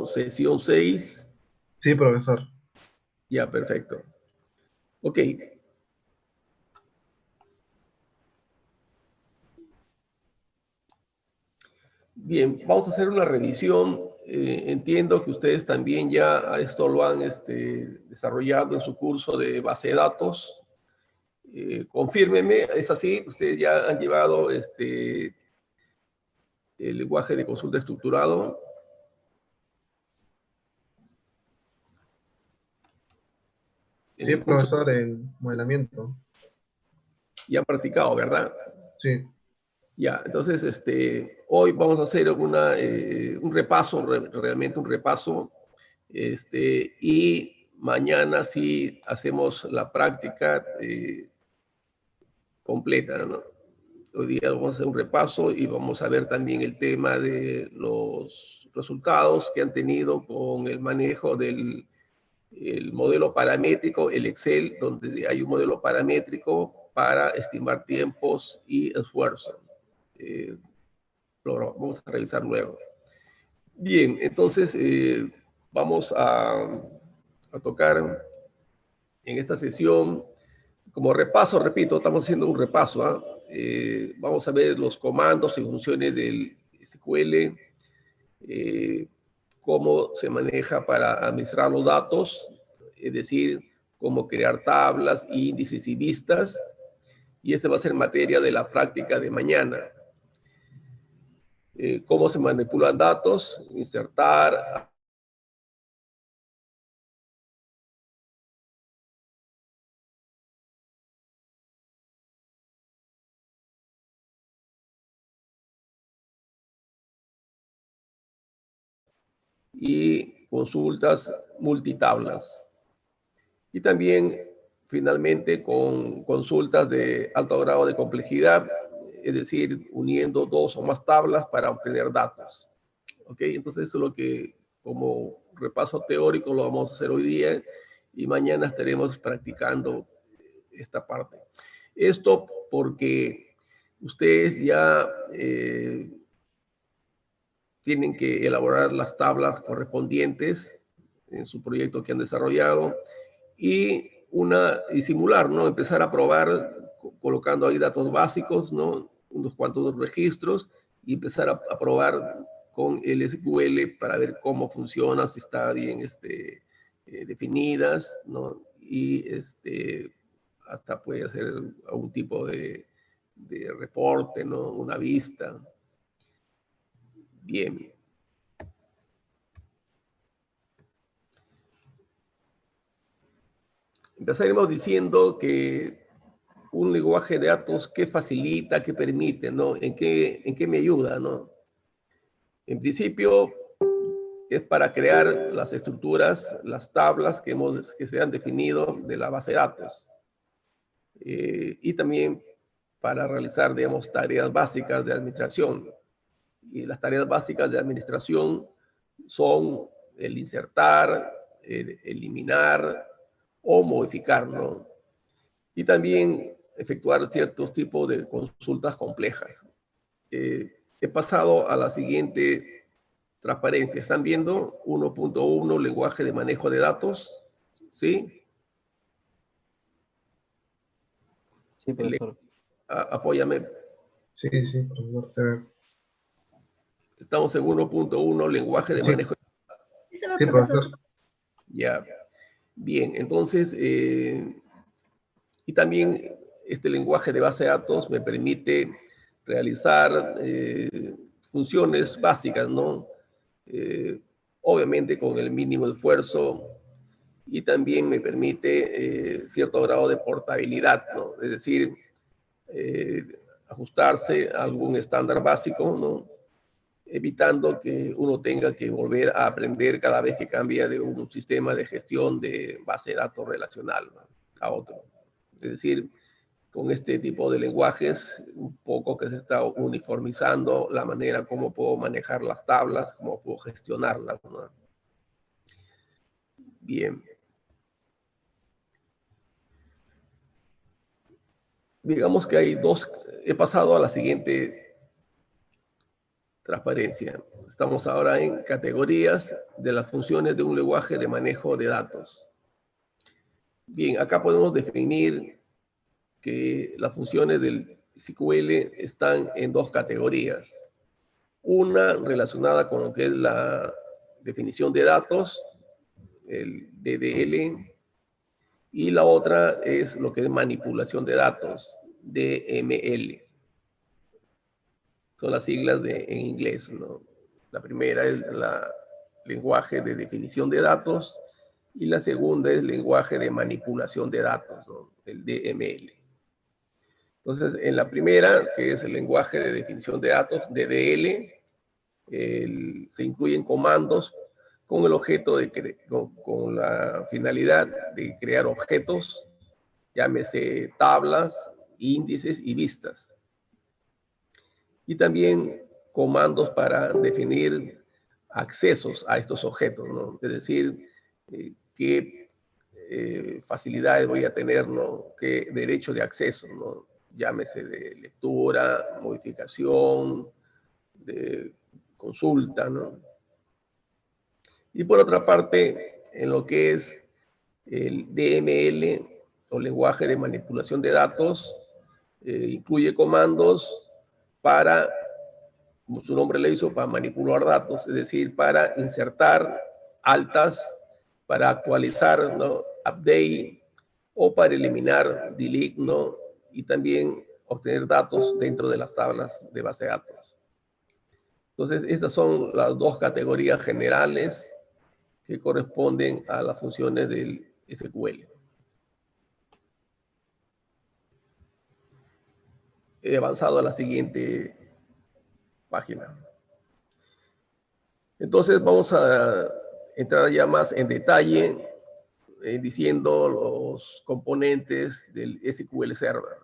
sesión 6. Sí, profesor. Ya, perfecto. Ok. Bien, vamos a hacer una revisión. Entiendo que ustedes también ya esto lo han desarrollado en su curso de base de datos. Confírmenme, ¿es así? Ustedes ya han llevado el lenguaje de consulta estructurado. En Sí, el curso profesor, el modelamiento. ya han practicado, ¿verdad? Sí, Ya, entonces hoy vamos a hacer un repaso, realmente un repaso, y mañana sí hacemos la práctica completa, ¿no? Hoy día vamos a hacer un repaso y vamos a ver también el tema de los resultados que han tenido con el manejo del el modelo paramétrico, el Excel, donde hay un modelo paramétrico para estimar tiempos y esfuerzo. Eh, lo vamos a revisar luego. Bien, entonces vamos a tocar en esta sesión, como repaso, repito, estamos haciendo un repaso. Vamos a ver los comandos y funciones del SQL, cómo se maneja para administrar los datos, es decir, cómo crear tablas, índices y vistas, y esa va a ser materia de la práctica de mañana. Cómo se manipulan datos, insertar, y consultas multitablas. Y también, finalmente, con consultas de alto grado de complejidad, es decir, uniendo dos o más tablas para obtener datos. ¿Ok? Entonces, eso es lo que, como repaso teórico, lo vamos a hacer hoy día y mañana estaremos practicando esta parte. Esto porque ustedes ya tienen que elaborar las tablas correspondientes en su proyecto que han desarrollado y simular, ¿no? Empezar a probar colocando ahí datos básicos, ¿no? Unos cuantos registros y empezar a probar con el SQL para ver cómo funciona, si está bien definidas, ¿no? Y hasta puede hacer algún tipo de reporte, ¿no? Una vista. Bien. Empezaremos diciendo que un lenguaje de datos que facilita, que permite, ¿no? En qué me ayuda, ¿no? En principio es para crear las estructuras, las tablas que se han definido de la base de datos. Y también para realizar, digamos, tareas básicas de administración. Y las tareas básicas de administración son el insertar, el eliminar o modificar, ¿no? Y también efectuar ciertos tipos de consultas complejas. He pasado a la siguiente transparencia. ¿Están viendo? 1.1, lenguaje de manejo de datos. ¿Sí? Sí, profesor. Apóyame. sí, sí, profesor. Se ve. Estamos en 1.1, lenguaje de Sí, manejo. sí, profesor. Ya. Bien, entonces, y también este lenguaje de base de datos me permite realizar funciones básicas, ¿no? Eh, obviamente con el mínimo esfuerzo y también me permite cierto grado de portabilidad, ¿no? Es decir, eh, ajustarse a algún estándar básico, ¿no? Evitando que uno tenga que volver a aprender cada vez que cambia de un sistema de gestión de base de datos relacional, ¿no? A otro. Es decir, con este tipo de lenguajes, un poco que se está uniformizando la manera como puedo manejar las tablas, cómo puedo gestionarlas, ¿no? Bien. Digamos que hay dos, he pasado a la siguiente transparencia. Estamos ahora en categorías de las funciones de un lenguaje de manejo de datos. Bien, acá podemos definir que las funciones del SQL están en dos categorías. Una relacionada con lo que es la definición de datos, el DDL, y la otra es lo que es manipulación de datos, DML. Son las siglas en inglés, ¿no? La primera es la lenguaje de definición de datos y la segunda es lenguaje de manipulación de datos, ¿no? El DML. Entonces, en la primera, que es el lenguaje de definición de datos, DDL, se incluyen comandos con el objeto de con la finalidad de crear objetos, llámese tablas, índices y vistas. Y también comandos para definir accesos a estos objetos, ¿no? Es decir, qué facilidades voy a tener, ¿no? Qué derecho de acceso, ¿no? Llámese de lectura, modificación, de consulta, ¿no? Y por otra parte, en lo que es el DML o lenguaje de manipulación de datos, incluye comandos para, como su nombre le hizo, para manipular datos, es decir, para insertar altas, para actualizar, ¿no? Update, o para eliminar delete, ¿no? Y también obtener datos dentro de las tablas de base de datos. Entonces, estas son las dos categorías generales que corresponden a las funciones del SQL. He avanzado a la siguiente página. Entonces vamos a entrar ya más en detalle diciendo los componentes del SQL Server.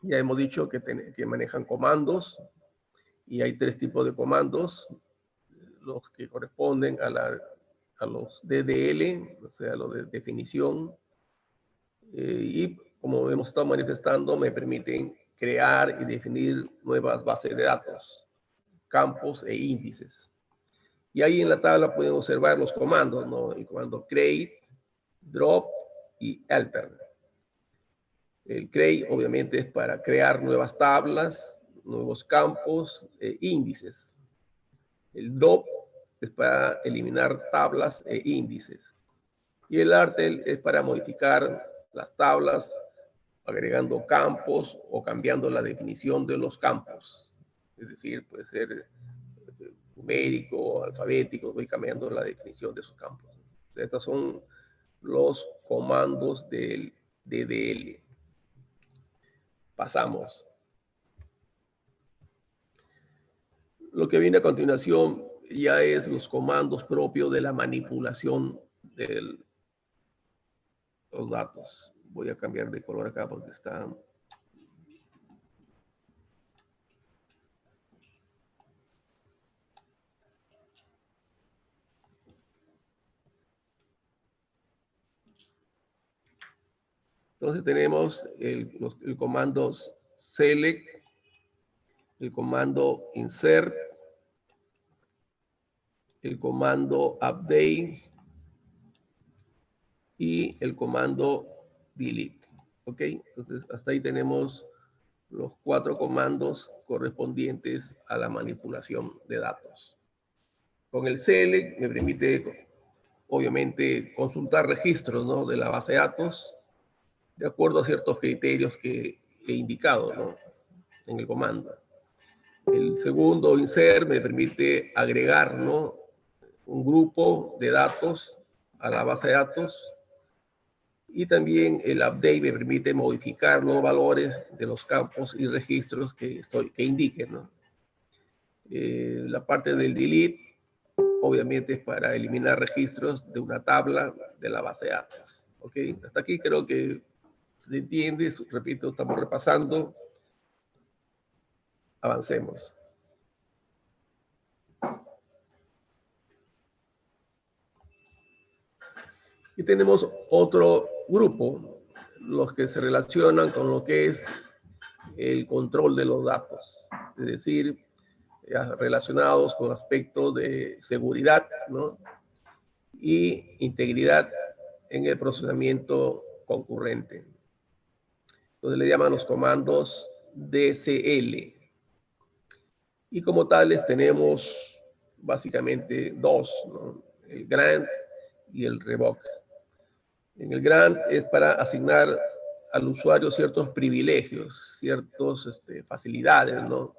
Ya hemos dicho que manejan comandos y hay tres tipos de comandos, los que corresponden a los DDL, o sea, los de definición, y como hemos estado manifestando, me permiten crear y definir nuevas bases de datos, campos e índices. Y ahí en la tabla pueden observar los comandos, ¿no? El comando create, drop y helper. El create obviamente es para crear nuevas tablas, nuevos campos e índices. El drop es para eliminar tablas e índices. Y el alter es para modificar las tablas, agregando campos o cambiando la definición de los campos. Es decir, puede ser numérico, alfabético, voy cambiando la definición de esos campos. Estos son los comandos del DDL. Pasamos. Lo que viene a continuación ya es los comandos propios de la manipulación de los datos. Voy a cambiar de color acá porque está... Entonces tenemos el comando select, el comando insert, el comando update y el comando delete. ¿Ok? Entonces hasta ahí tenemos los 4 comandos correspondientes a la manipulación de datos. Con el select me permite, obviamente, consultar registros, ¿no? De la base de datos de acuerdo a ciertos criterios que he indicado, ¿no? En el comando. El segundo, insert, me permite agregar, ¿no? Un grupo de datos a la base de datos. Y también el update me permite modificar los valores de los campos y registros que indiquen, ¿no? La parte del delete, obviamente, es para eliminar registros de una tabla de la base de datos. ¿Ok? Hasta aquí creo que se entiende. Repito, estamos repasando. Avancemos. Y tenemos otro grupo, los que se relacionan con lo que es el control de los datos. Es decir, relacionados con aspectos de seguridad, ¿no? Y integridad en el procesamiento concurrente. Entonces le llaman los comandos DCL. Y como tales tenemos básicamente dos, ¿no? El grant y el revoke. En el grant es para asignar al usuario ciertos privilegios, ciertas facilidades, ¿no?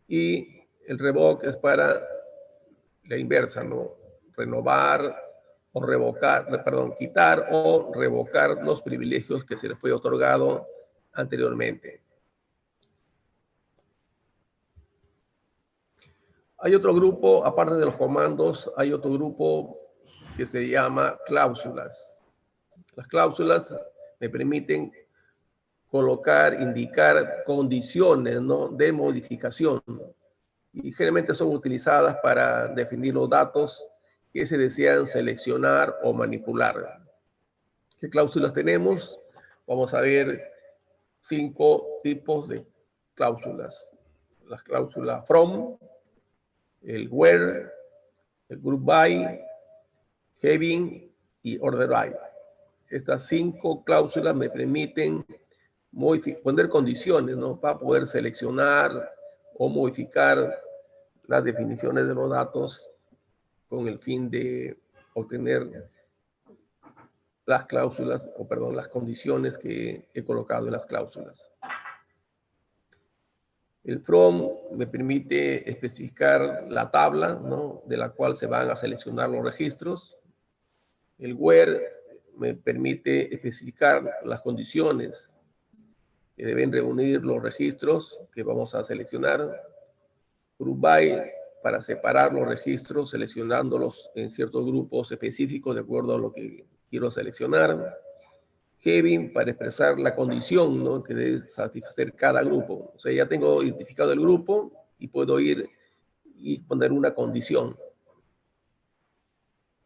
Y el revoke es para la inversa, ¿no? Renovar o revocar, perdón, quitar o revocar los privilegios que se le fue otorgado anteriormente. Hay otro grupo, aparte de los comandos, hay otro grupo que se llama cláusulas. Las cláusulas me permiten colocar, indicar condiciones, ¿no? De modificación. Y generalmente son utilizadas para definir los datos que se desean seleccionar o manipular. ¿Qué cláusulas tenemos? Vamos a ver 5 tipos de cláusulas. Las cláusulas from, el where, el group by, having y order by. Estas 5 cláusulas me permiten poner condiciones, ¿no? Para poder seleccionar o modificar las definiciones de los datos con el fin de obtener las cláusulas, o perdón, las condiciones que he colocado en las cláusulas. El from me permite especificar la tabla, ¿no? De la cual se van a seleccionar los registros. El where me permite especificar las condiciones que deben reunir los registros que vamos a seleccionar. Group by para separar los registros, seleccionándolos en ciertos grupos específicos de acuerdo a lo que quiero seleccionar. Having para expresar la condición, ¿no? Que debe satisfacer cada grupo. O sea, ya tengo identificado el grupo y puedo ir y poner una condición.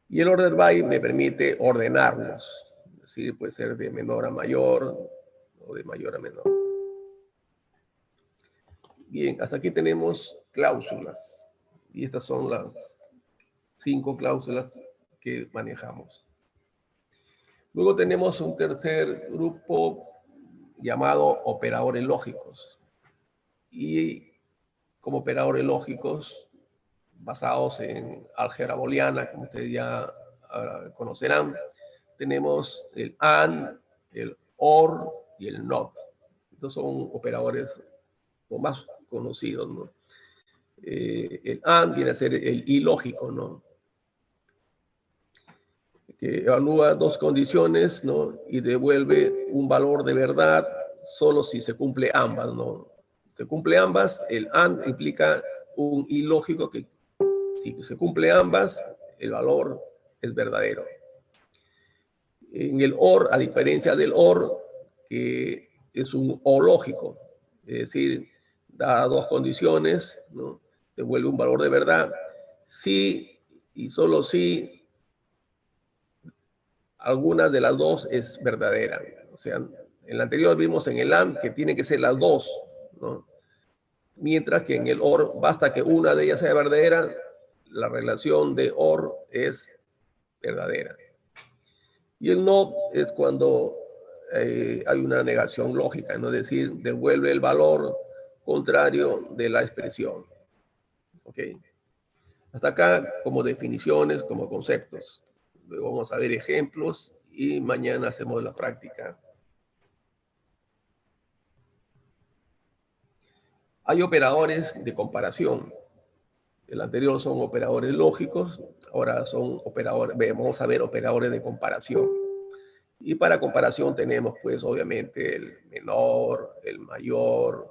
Y el order by me permite ordenarlos. Es decir, puede ser de menor a mayor o de mayor a menor. Bien, hasta aquí tenemos cláusulas. Y estas son las 5 cláusulas que manejamos. Luego tenemos un tercer grupo llamado operadores lógicos. Y como operadores lógicos basados en álgebra booleana, como ustedes ya conocerán, tenemos el AND, el OR y el NOT. Estos son operadores más conocidos, ¿no? El AND viene a ser el ilógico, ¿no? Que evalúa 2 condiciones, ¿no? Y devuelve un valor de verdad solo si se cumple ambas, ¿no? Se cumple ambas, el AND implica un ilógico que si se cumple ambas, el valor es verdadero. En el OR, a diferencia del OR, que es un O lógico, es decir, da 2 condiciones, ¿no? Devuelve un valor de verdad, si y solo si alguna de las 2 es verdadera. O sea, en la anterior vimos en el AND que tiene que ser las 2, ¿no? Mientras que en el OR basta que una de ellas sea verdadera, la relación de OR es verdadera. Y el NOT es cuando hay una negación lógica, ¿no? Es decir, devuelve el valor contrario de la expresión. ¿Ok? Hasta acá como definiciones, como conceptos. Luego vamos a ver ejemplos y mañana hacemos la práctica. Hay operadores de comparación. El anterior son operadores lógicos, ahora son operadores, vamos a ver operadores de comparación. Y para comparación tenemos pues obviamente el menor, el mayor,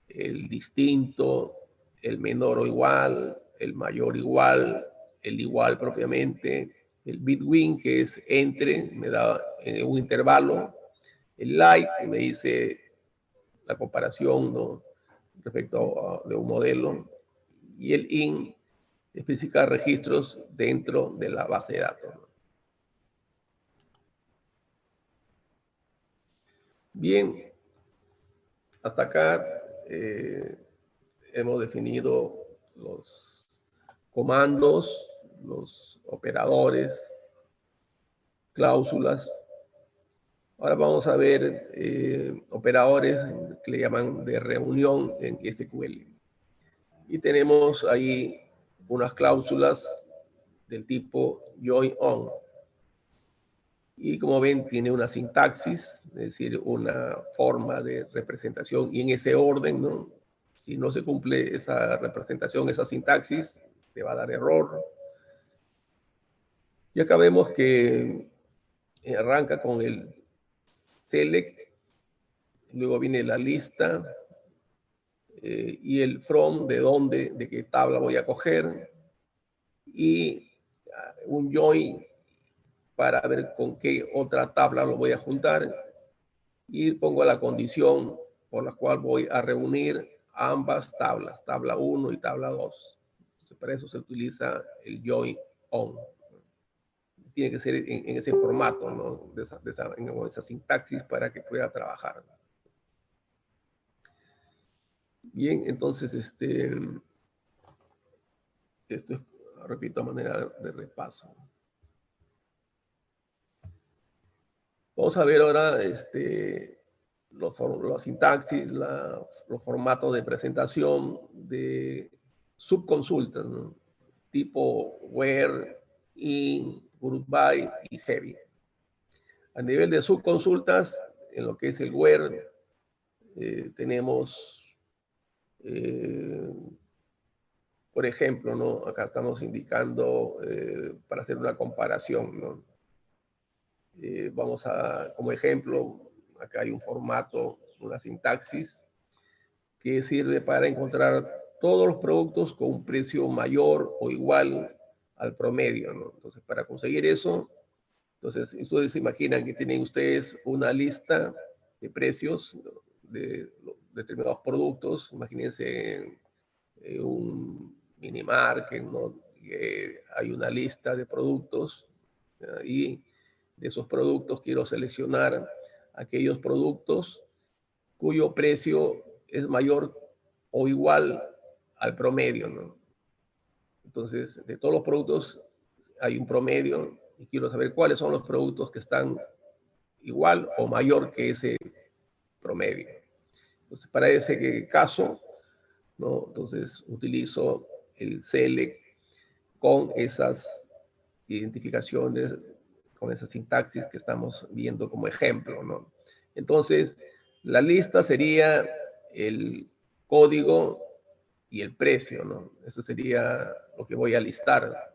el distinto, el menor o igual, el mayor igual, el igual propiamente, el between que es entre, me da un intervalo, el like que me dice la comparación, ¿no? Respecto de un modelo, y el in especifica registros dentro de la base de datos. Bien, hasta acá hemos definido los comandos, los operadores, cláusulas. Ahora vamos a ver operadores que le llaman de reunión en SQL. Y tenemos ahí unas cláusulas del tipo join on. Y como ven, tiene una sintaxis, es decir, una forma de representación, y en ese orden, ¿no? Si no se cumple esa representación, esa sintaxis, te va a dar error. Y acá vemos que arranca con el select, luego viene la lista y el from, de dónde, de qué tabla voy a coger, y un join para ver con qué otra tabla lo voy a juntar, y pongo la condición por la cual voy a reunir ambas tablas, tabla 1 y tabla 2. Entonces, para eso se utiliza el join on. Tiene que ser en ese formato, ¿no? En esa sintaxis para que pueda trabajar. Bien, entonces, esto es, repito, a manera de repaso. Vamos a ver ahora los sintaxis, los formatos de presentación de subconsultas, ¿no? Tipo where, in, group by y heavy. A nivel de subconsultas, en lo que es el where, tenemos, por ejemplo, ¿no? Acá estamos indicando para hacer una comparación, ¿no? Vamos a, como ejemplo, acá hay un formato, una sintaxis, que sirve para encontrar todos los productos con un precio mayor o igual al promedio, ¿no? Entonces, para conseguir eso, entonces, ustedes se imaginan que tienen ustedes una lista de precios de determinados productos. Imagínense un mini market, ¿no? Hay una lista de productos y de esos productos quiero seleccionar aquellos productos cuyo precio es mayor o igual al promedio, ¿no? Entonces, de todos los productos hay un promedio y quiero saber cuáles son los productos que están igual o mayor que ese promedio. Entonces, para ese caso, ¿no? Entonces, utilizo el select con esas identificaciones, con esa sintaxis que estamos viendo como ejemplo, ¿no? Entonces, la lista sería el código y el precio, ¿no? Eso sería lo que voy a listar.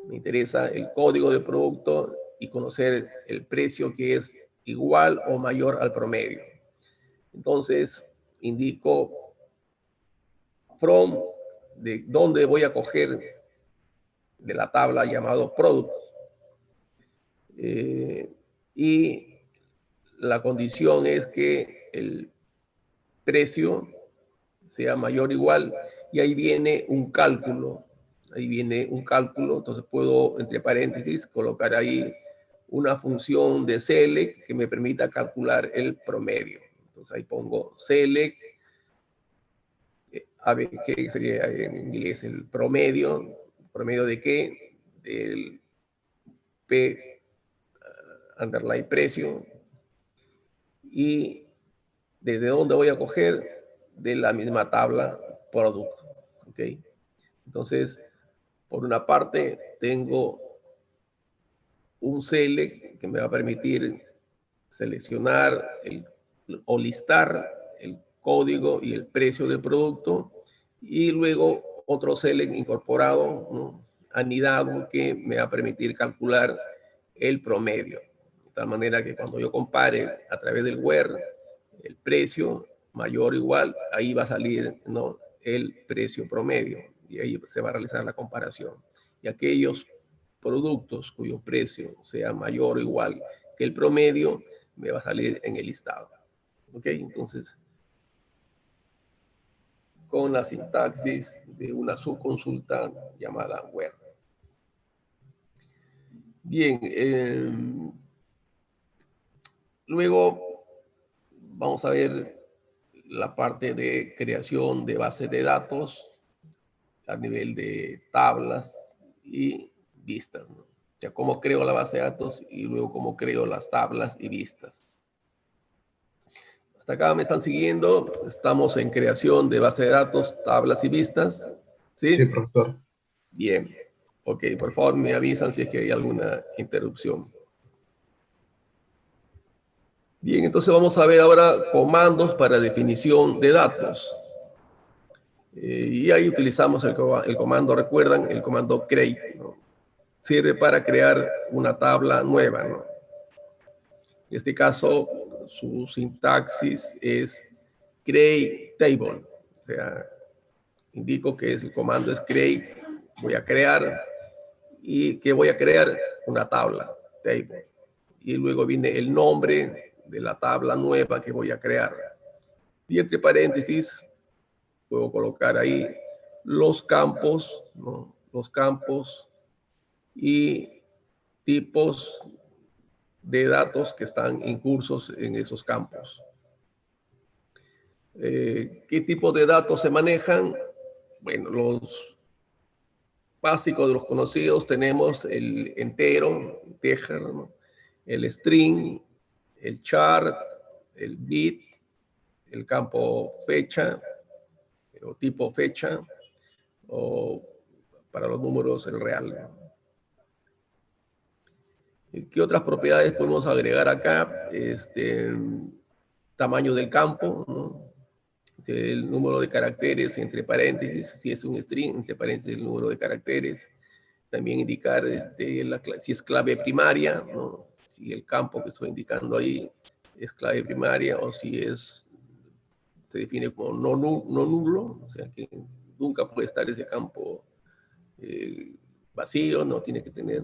Me interesa el código del producto y conocer el precio que es igual o mayor al promedio. Entonces, indico from, de dónde voy a coger de la tabla llamado product. Y la condición es que el precio sea mayor o igual, y ahí viene un cálculo. Ahí viene un cálculo, entonces puedo, entre paréntesis, colocar ahí una función de select que me permita calcular el promedio. Entonces ahí pongo select, que sería en inglés el promedio. ¿Promedio de qué? Del P underline precio. Y desde dónde voy a coger de la misma tabla producto. ¿Ok? Entonces, por una parte, tengo un select que me va a permitir seleccionar o listar el código y el precio del producto, y luego otro select incorporado, ¿no? Anidado, que me va a permitir calcular el promedio. De tal manera que cuando yo compare a través del where el precio mayor o igual, ahí va a salir, ¿no?, el precio promedio, y ahí se va a realizar la comparación. Y aquellos productos cuyo precio sea mayor o igual que el promedio, me va a salir en el listado. ¿Ok? Entonces, con la sintaxis de una subconsulta llamada where. Bien, luego vamos a ver la parte de creación de bases de datos a nivel de tablas y vistas, ¿no? O sea, cómo creo la base de datos y luego cómo creo las tablas y vistas. Hasta acá me están siguiendo. Estamos en creación de base de datos, tablas y vistas. ¿Sí? Sí, profesor. Bien. Ok, por favor me avisan si es que hay alguna interrupción. Bien, entonces vamos a ver ahora comandos para definición de datos. Y ahí utilizamos el comando, recuerdan, el comando create, ¿no? Sirve para crear una tabla nueva, ¿no? En este caso, su sintaxis es create table. O sea, indico que el comando es create, voy a crear, y que voy a crear una tabla, table. Y luego viene el nombre de la tabla nueva que voy a crear. Y entre paréntesis, puedo colocar ahí los campos, ¿no? Los campos y tipos de datos que están incursos en esos campos. ¿Qué tipo de datos se manejan? Bueno, los básicos de los conocidos tenemos el entero, integer, ¿no? El string, el char, el bit, el campo fecha o tipo fecha, o para los números el real, ¿no? ¿Qué otras propiedades podemos agregar acá? Tamaño del campo, ¿no? El número de caracteres entre paréntesis, si es un string, entre paréntesis el número de caracteres. También indicar si es clave primaria, ¿no? Si el campo que estoy indicando ahí es clave primaria o si se define como no nulo, o sea que nunca puede estar ese campo vacío, no tiene que tener,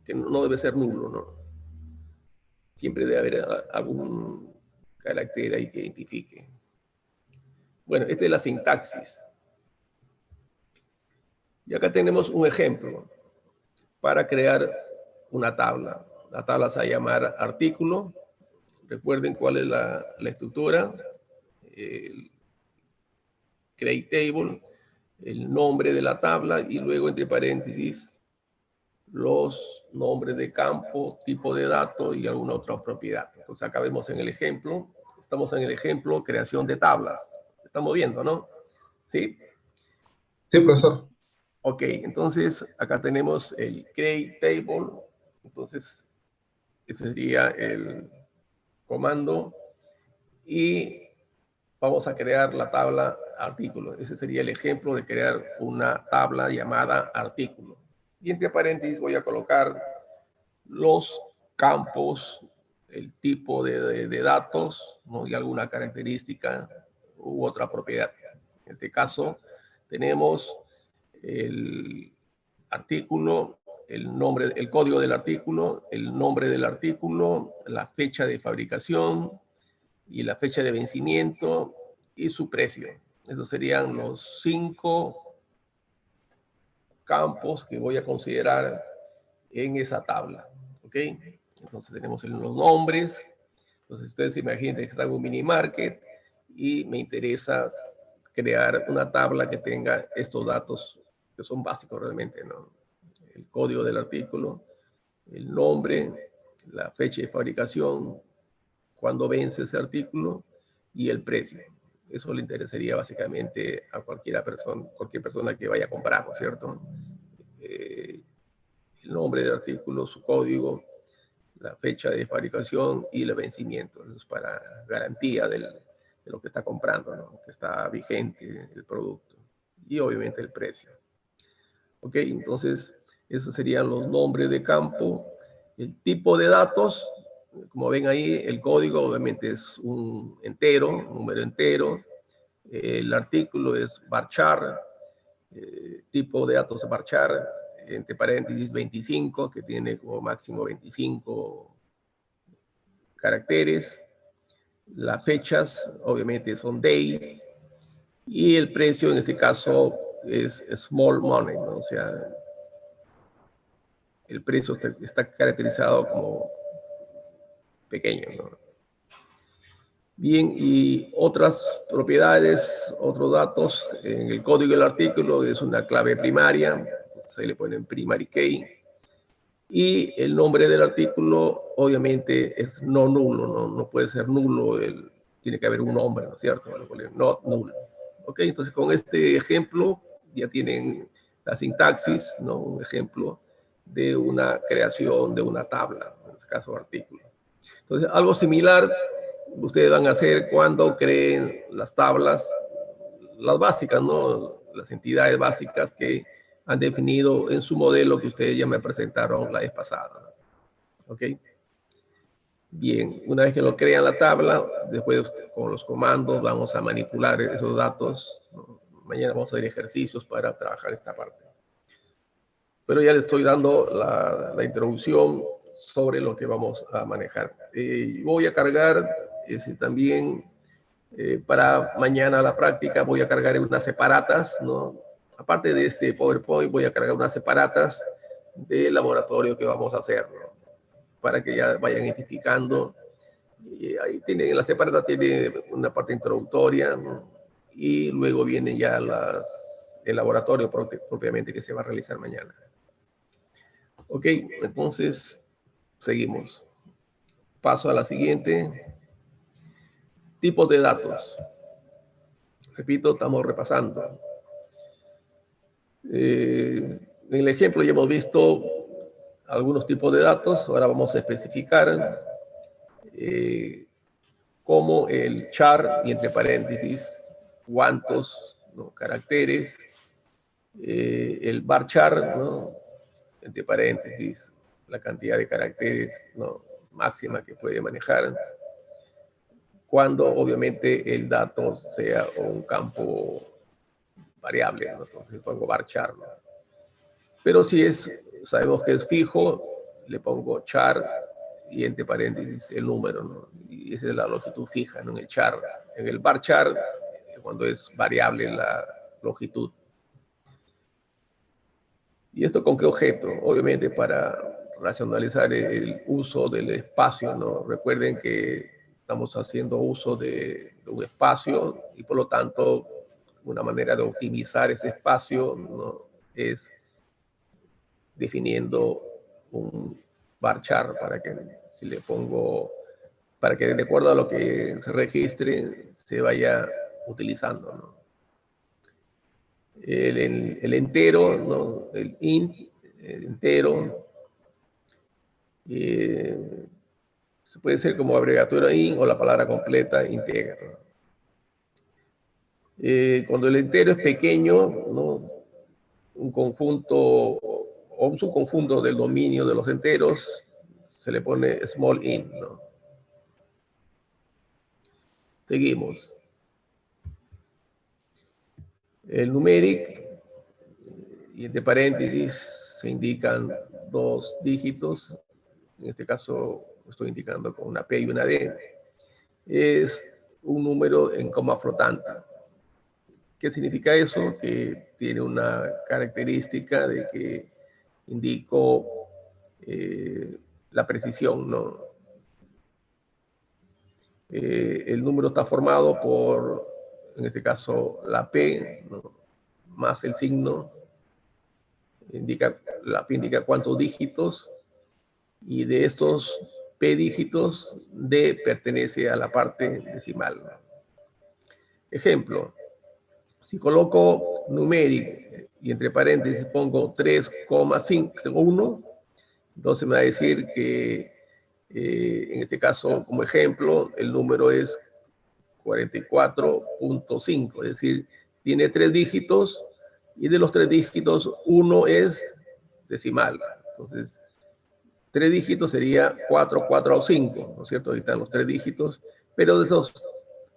que no debe ser nulo, ¿no? Siempre debe haber algún carácter ahí que identifique. Bueno, esta es la sintaxis. Y acá tenemos un ejemplo para crear una tabla. La tabla se va a llamar artículo. Recuerden cuál es la estructura. El create table, el nombre de la tabla y luego entre paréntesis los nombres de campo, tipo de dato y alguna otra propiedad. Entonces acá vemos en el ejemplo, estamos en el ejemplo creación de tablas. Estamos viendo, ¿no? ¿Sí? Sí, profesor. Ok, entonces acá tenemos el create table. Entonces ese sería el comando y vamos a crear la tabla artículo. Ese sería el ejemplo de crear una tabla llamada artículo. Y entre paréntesis voy a colocar los campos, el tipo de datos, ¿no? Y alguna característica u otra propiedad. En este caso tenemos el artículo, el nombre, el código del artículo, el nombre del artículo, la fecha de fabricación y la fecha de vencimiento y su precio. Esos serían los 5 campos que voy a considerar en esa tabla. ¿Ok? Entonces tenemos los nombres. Entonces ustedes imaginen que está en un mini market y me interesa crear una tabla que tenga estos datos que son básicos realmente, ¿no? El código del artículo, el nombre, la fecha de fabricación, cuándo vence ese artículo y el precio. Eso le interesaría básicamente a cualquier persona que vaya a comprar, ¿no es cierto? El nombre del artículo, su código, la fecha de fabricación y el vencimiento. Eso es para garantía de lo que está comprando, ¿no? Que está vigente el producto. Y obviamente el precio. Ok, entonces esos serían los nombres de campo. El tipo de datos, como ven ahí, el código obviamente es un entero, un número entero. El artículo es varchar, tipo de datos varchar, entre paréntesis 25, que tiene como máximo 25 caracteres. Las fechas, obviamente, son day. Y el precio, en este caso, es small money, ¿no? O sea, el precio está caracterizado como pequeño, ¿no? Bien, y otras propiedades, otros datos, en el código del artículo es una clave primaria, se le ponen primary key, y el nombre del artículo obviamente es no nulo, no puede ser nulo, tiene que haber un nombre, ¿no es cierto? Not null. Ok, entonces con este ejemplo ya tienen la sintaxis, ¿no? Un ejemplo de una creación de una tabla, en este caso artículo. Entonces, algo similar ustedes van a hacer cuando creen las tablas, las básicas, ¿no? Las entidades básicas que han definido en su modelo que ustedes ya me presentaron la vez pasada. ¿Ok? Bien, una vez que lo crean la tabla, después con los comandos vamos a manipular esos datos. Mañana vamos a hacer ejercicios para trabajar esta parte. Pero ya les estoy dando la introducción sobre lo que vamos a manejar. Voy a cargar también para mañana la práctica, voy a cargar unas separatas, ¿no? Aparte de este PowerPoint, voy a cargar unas separatas del laboratorio que vamos a hacer, ¿no? Para que ya vayan identificando. Y ahí tienen, la separata tiene una parte introductoria, ¿no? Y luego viene ya el laboratorio propiamente que se va a realizar mañana. Ok, entonces seguimos. Paso a la siguiente. Tipos de datos. Repito, estamos repasando. En el ejemplo ya hemos visto algunos tipos de datos. Ahora vamos a especificar como el char y entre paréntesis cuántos, ¿no? Caracteres, el varchar, ¿no? Entre paréntesis la cantidad de caracteres, ¿no? Máxima que puede manejar, cuando obviamente el dato sea un campo variable, ¿no? Entonces pongo varchar, ¿no? Pero si sabemos que es fijo, le pongo char y entre paréntesis el número, ¿no? Y esa es la longitud fija, ¿no? En el char. En el varchar, cuando es variable la longitud. ¿Y esto con qué objeto? Obviamente para racionalizar el uso del espacio, ¿no? Recuerden que estamos haciendo uso de un espacio y por lo tanto una manera de optimizar ese espacio, ¿no? Es definiendo un varchar para que si le pongo, para que de acuerdo a lo que se registre se vaya utilizando, ¿no? El entero, ¿no? El int, el entero, se puede ser como abreviatura int o la palabra completa integer. Cuando el entero es pequeño, ¿no? Un conjunto o un subconjunto del dominio de los enteros se le pone small int, ¿no? Seguimos. El numeric, y entre paréntesis se indican dos dígitos, en este caso estoy indicando con una P y una D, es un número en coma flotante. ¿Qué significa eso? Que tiene una característica de que indico la precisión, ¿no? El número está formado por, en este caso, la P, ¿no? Más el signo, la P indica cuántos dígitos, y de estos P dígitos, D pertenece a la parte decimal. Ejemplo, si coloco numeric y entre paréntesis pongo 3,1, entonces me va a decir que en este caso, como ejemplo, el número es 44.5, es decir, tiene 3 dígitos y de los 3 dígitos, uno es decimal. Entonces, 3 dígitos sería 4, 4 o 5, ¿no es cierto? Ahí están los 3 dígitos, pero de esos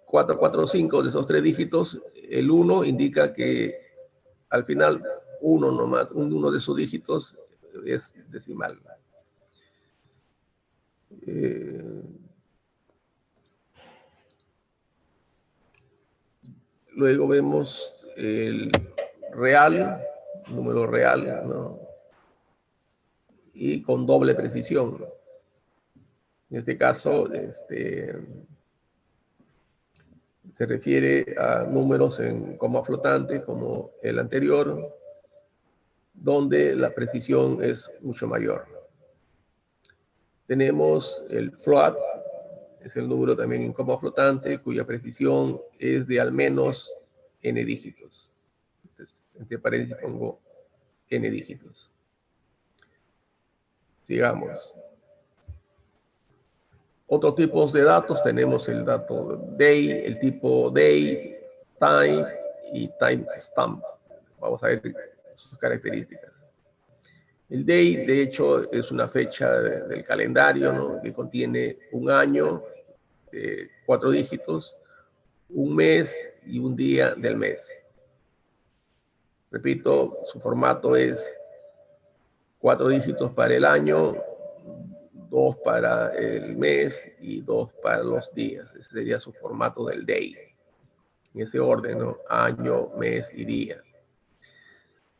4, 4, 5, de esos 3 dígitos, el 1 indica que al final uno nomás, uno de sus dígitos es decimal. Luego vemos el real, número real, ¿no? Y con doble precisión, ¿no? En este caso, se refiere a números en coma flotante como el anterior, donde la precisión es mucho mayor. Tenemos el float, es el número también en coma flotante, cuya precisión es de al menos n dígitos. Entonces, entre paréntesis pongo n dígitos. Sigamos. Otros tipos de datos, tenemos el dato day, el tipo day, time y timestamp. Vamos a ver sus características. El day, de hecho, es una fecha del calendario, ¿no? Que contiene un año, 4 dígitos, un mes y un día del mes. Repito, su formato es 4 dígitos para el año, 2 para el mes y 2 para los días. Ese sería su formato del day. En ese orden, ¿no? Año, mes y día.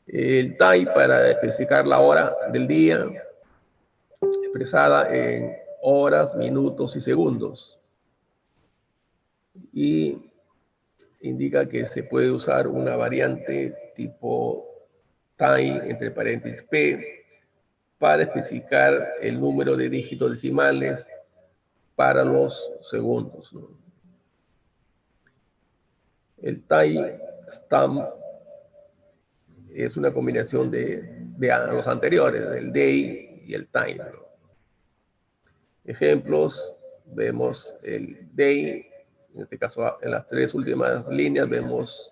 El time para especificar la hora del día, expresada en horas, minutos y segundos. Y indica que se puede usar una variante tipo time, entre paréntesis P, para especificar el número de dígitos decimales para los segundos, ¿no? El timestamp es una combinación de los anteriores, el day y el time, ¿no? Ejemplos, vemos el day, en este caso en las 3 últimas líneas vemos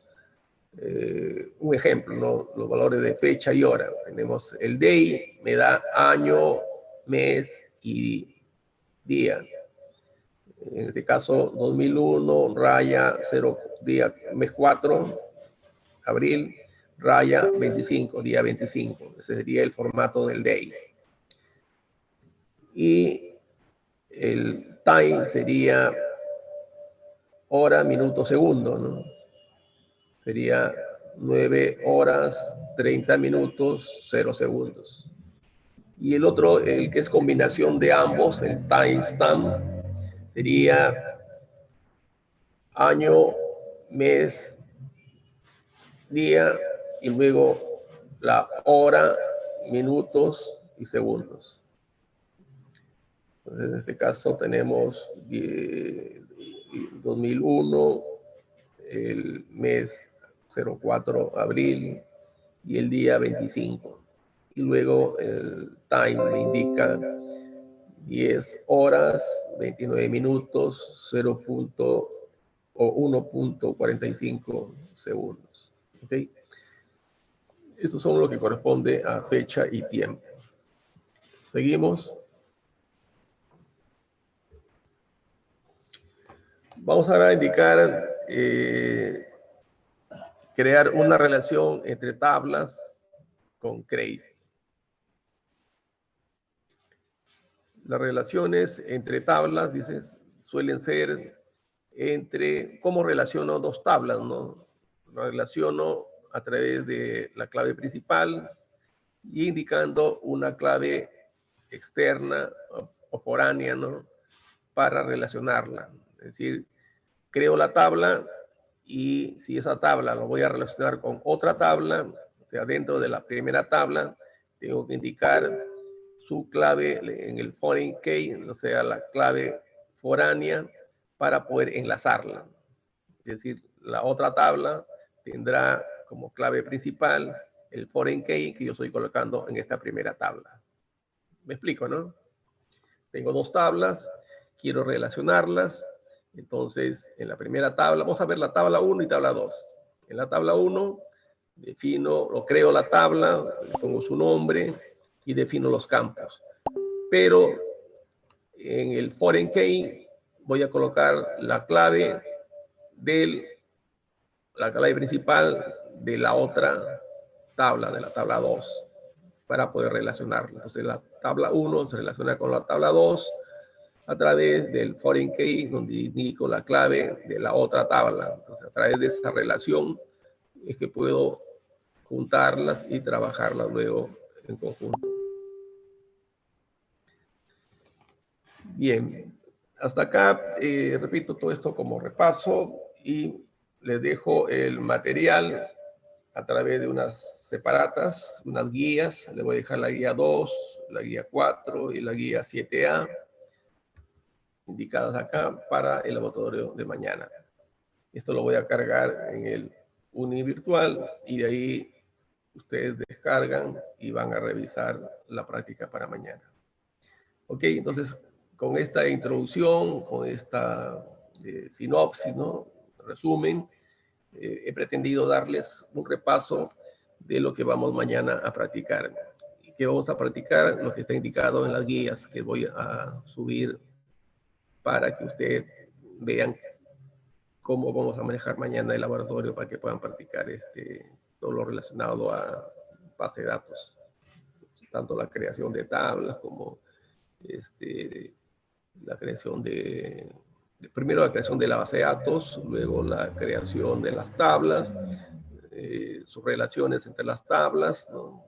un ejemplo, ¿no? Los valores de fecha y hora. Tenemos el day, me da año, mes y día. En este caso, 2001, raya 0, día, mes 4, abril, raya 25, día 25. Ese sería el formato del day. Y el time sería hora, minuto, segundo, ¿no? Sería 9 horas, 30 minutos, 0 segundos. Y el otro, el que es combinación de ambos, el timestamp, sería año, mes, día y luego la hora, minutos y segundos. Entonces, en este caso tenemos 2001, el mes 04 abril y el día 25. Y luego el time me indica 10 horas, 29 minutos, 1.45 segundos. ¿Okay? Estos son lo que corresponde a fecha y tiempo. Seguimos. Vamos ahora a indicar, crear una relación entre tablas con crédito. Las relaciones entre tablas, dices, suelen ser entre, ¿cómo relaciono dos tablas, no? Lo relaciono a través de la clave principal y indicando una clave externa o foránea, ¿no? Para relacionarla. Es decir, creo la tabla y si esa tabla lo voy a relacionar con otra tabla, o sea, dentro de la primera tabla, tengo que indicar su clave en el foreign key, o sea, la clave foránea, para poder enlazarla. Es decir, la otra tabla tendrá como clave principal el foreign key que yo estoy colocando en esta primera tabla. ¿Me explico, no? Tengo dos tablas, quiero relacionarlas. Entonces, en la primera tabla, vamos a ver la tabla 1 y tabla 2. En la tabla 1, defino, lo creo la tabla, le pongo su nombre y defino los campos. Pero en el foreign key voy a colocar la clave la clave principal de la otra tabla, de la tabla 2, para poder relacionarla. Entonces, la tabla 1 se relaciona con la tabla 2 a través del foreign key, donde indico la clave de la otra tabla. Entonces, a través de esa relación es que puedo juntarlas y trabajarlas luego en conjunto. Bien, hasta acá repito todo esto como repaso y les dejo el material a través de unas separatas, unas guías. Les voy a dejar la guía 2, la guía 4 y la guía 7A, indicadas acá para el laboratorio de mañana. Esto lo voy a cargar en el Uni virtual y de ahí ustedes descargan y van a revisar la práctica para mañana. Ok, entonces con esta introducción, con esta sinopsis, ¿no? Resumen, he pretendido darles un repaso de lo que vamos mañana a practicar. ¿Y qué vamos a practicar? Lo que está indicado en las guías que voy a subir para que ustedes vean cómo vamos a manejar mañana el laboratorio para que puedan practicar todo lo relacionado a base de datos, tanto la creación de tablas como la creación primero la creación de la base de datos, luego la creación de las tablas, sus relaciones entre las tablas, ¿no?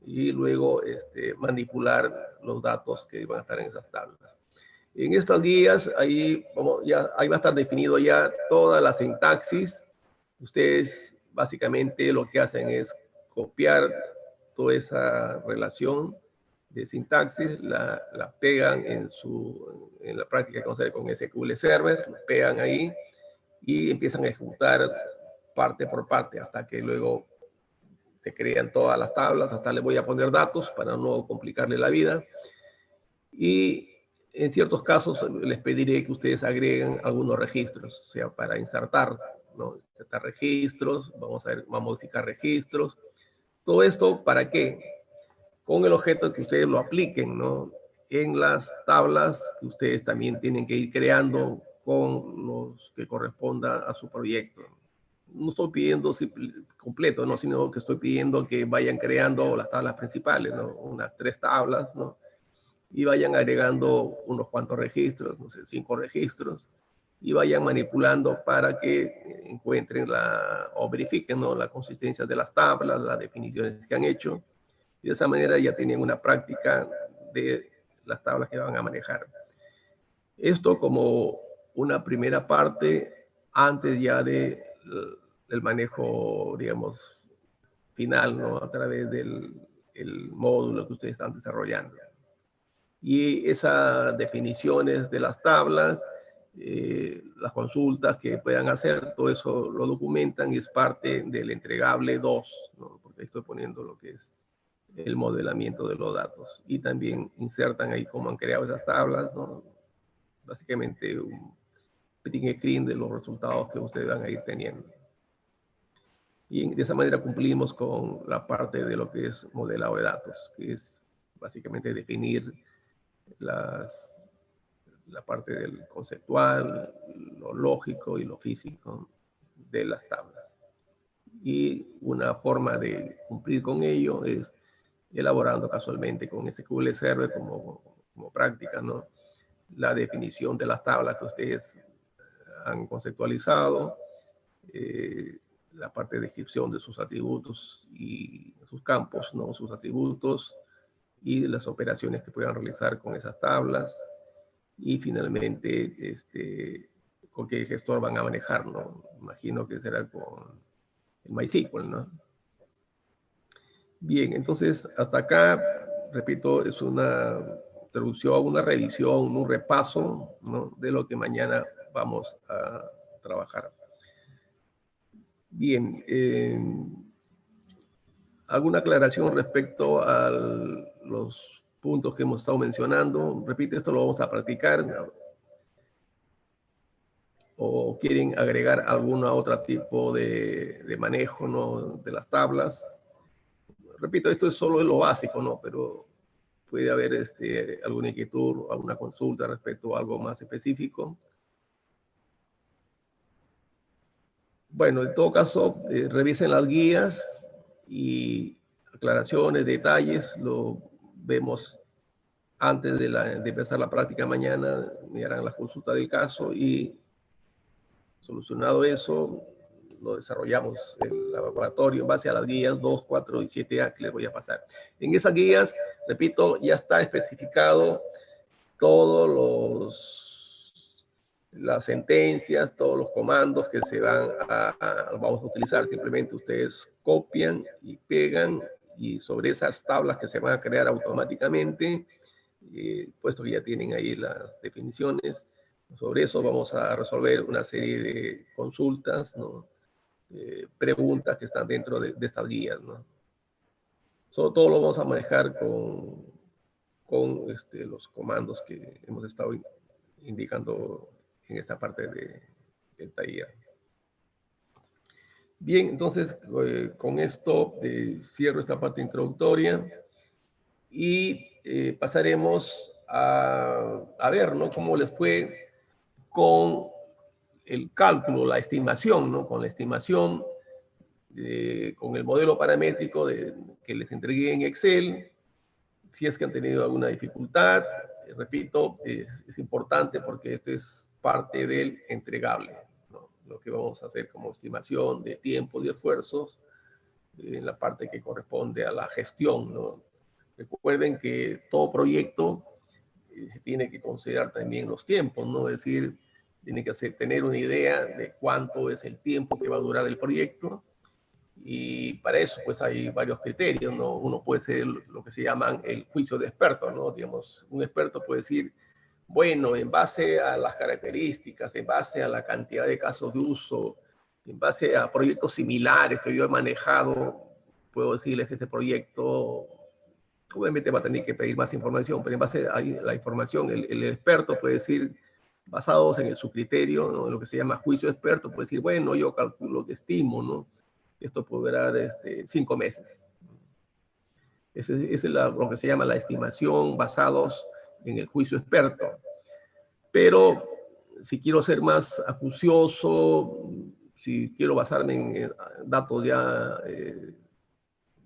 Y luego manipular los datos que van a estar en esas tablas. En estas guías, ahí va a estar definido ya toda la sintaxis. Ustedes básicamente lo que hacen es copiar toda esa relación de sintaxis, la pegan en la práctica que vamos a hacer con SQL Server, lo pegan ahí y empiezan a ejecutar parte por parte hasta que luego se crean todas las tablas. Hasta les voy a poner datos para no complicarle la vida. Y en ciertos casos les pediré que ustedes agreguen algunos registros, o sea, para insertar, ¿no? Insertar registros, vamos a modificar registros. Todo esto, ¿para qué? Con el objeto que ustedes lo apliquen, ¿no? En las tablas que ustedes también tienen que ir creando con los que corresponda a su proyecto. No estoy pidiendo completo, ¿no? Sino que estoy pidiendo que vayan creando las tablas principales, ¿no? Unas 3 tablas, ¿no? Y vayan agregando unos cuantos registros, no sé, 5 registros, y vayan manipulando para que encuentren o verifiquen, ¿no? La consistencia de las tablas, las definiciones que han hecho, y de esa manera ya tienen una práctica de las tablas que van a manejar. Esto como una primera parte antes ya del manejo, digamos, final, ¿no? A través del módulo que ustedes están desarrollando. Y esas definiciones de las tablas, las consultas que puedan hacer, todo eso lo documentan y es parte del entregable 2, ¿no? Porque estoy poniendo lo que es el modelamiento de los datos. Y también insertan ahí cómo han creado esas tablas, ¿no? Básicamente un print screen de los resultados que ustedes van a ir teniendo. Y de esa manera cumplimos con la parte de lo que es modelado de datos, que es básicamente definir la parte del conceptual, lo lógico y lo físico de las tablas. Y una forma de cumplir con ello es elaborando casualmente con SQL Server como práctica, ¿no? La definición de las tablas que ustedes han conceptualizado, la parte de descripción de sus atributos y sus campos, ¿no? Sus atributos y las operaciones que puedan realizar con esas tablas. Y finalmente, con qué gestor van a manejar, ¿no? Imagino que será con el MySQL, ¿no? Bien, entonces, hasta acá, repito, es una introducción, una revisión, un repaso, ¿no? De lo que mañana vamos a trabajar. Bien, ¿alguna aclaración respecto a los puntos que hemos estado mencionando? Repito, esto lo vamos a practicar. ¿O quieren agregar algún otro tipo de manejo, ¿no? De las tablas? Repito, esto es solo lo básico, ¿no? Pero puede haber alguna inquietud, alguna consulta respecto a algo más específico. Bueno, en todo caso, revisen las guías y aclaraciones, detalles, lo vemos antes de empezar la práctica mañana, me harán la consulta del caso y solucionado eso, lo desarrollamos en el laboratorio en base a las guías 2, 4 y 7A que les voy a pasar. En esas guías, repito, ya está especificado todos las sentencias, todos los comandos que se vamos a utilizar. Simplemente ustedes copian y pegan, y sobre esas tablas que se van a crear automáticamente, puesto que ya tienen ahí las definiciones, sobre eso vamos a resolver una serie de consultas, ¿no? Preguntas que están dentro de estas guías, ¿no? Todo lo vamos a manejar con los comandos que hemos estado indicando en esta parte del taller. Bien, entonces con esto cierro esta parte introductoria y pasaremos a ver, ¿no?, cómo les fue con el cálculo, la estimación, ¿no? Con la estimación, con el modelo paramétrico que les entregué en Excel. Si es que han tenido alguna dificultad, repito, es importante porque esto es parte del entregable, ¿no? Lo que vamos a hacer como estimación de tiempo y esfuerzos en la parte que corresponde a la gestión, ¿no? Recuerden que todo proyecto tiene que considerar también los tiempos, ¿no? Es decir, tiene que tener una idea de cuánto es el tiempo que va a durar el proyecto, y para eso pues hay varios criterios, ¿no? Uno puede ser lo que se llaman el juicio de experto, ¿no? Digamos, un experto puede decir, bueno, en base a las características, en base a la cantidad de casos de uso, en base a proyectos similares que yo he manejado, puedo decirles que este proyecto obviamente va a tener que pedir más información, pero en base a la información, el experto puede decir, basados en su criterio, ¿no?, en lo que se llama juicio de experto, puede decir, bueno, yo calculo que estimo, ¿no?, esto puede durar 5 meses. Ese es lo que se llama la estimación basados en el juicio experto. Pero si quiero ser más acucioso, si quiero basarme en datos ya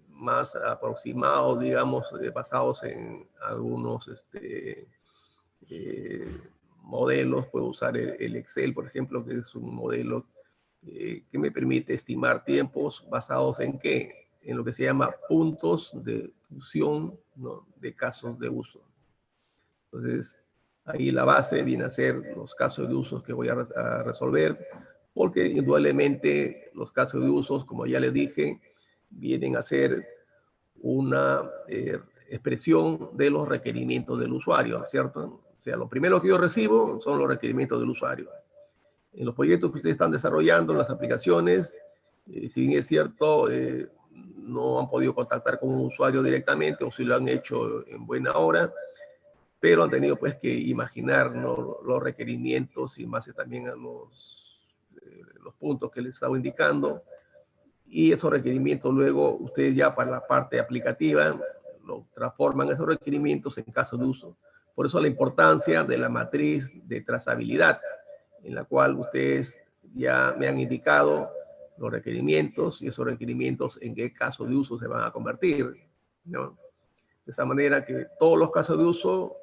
más aproximados, digamos, basados en algunos modelos, puedo usar el Excel, por ejemplo, que es un modelo que me permite estimar tiempos basados en qué, en lo que se llama puntos de fusión, ¿no?, de casos de uso. Entonces, ahí la base viene a ser los casos de usos que voy a resolver, porque indudablemente los casos de usos, como ya les dije, vienen a ser una expresión de los requerimientos del usuario, ¿cierto? O sea, lo primero que yo recibo son los requerimientos del usuario. En los proyectos que ustedes están desarrollando, en las aplicaciones, si bien es cierto, no han podido contactar con un usuario directamente, o si lo han hecho en buena hora, pero han tenido pues que imaginar, ¿no?, los requerimientos y más también a los puntos que les estaba indicando, y esos requerimientos luego ustedes ya para la parte aplicativa lo transforman esos requerimientos en casos de uso. Por eso la importancia de la matriz de trazabilidad, en la cual ustedes ya me han indicado los requerimientos y esos requerimientos en qué casos de uso se van a convertir, ¿no? De esa manera que todos los casos de uso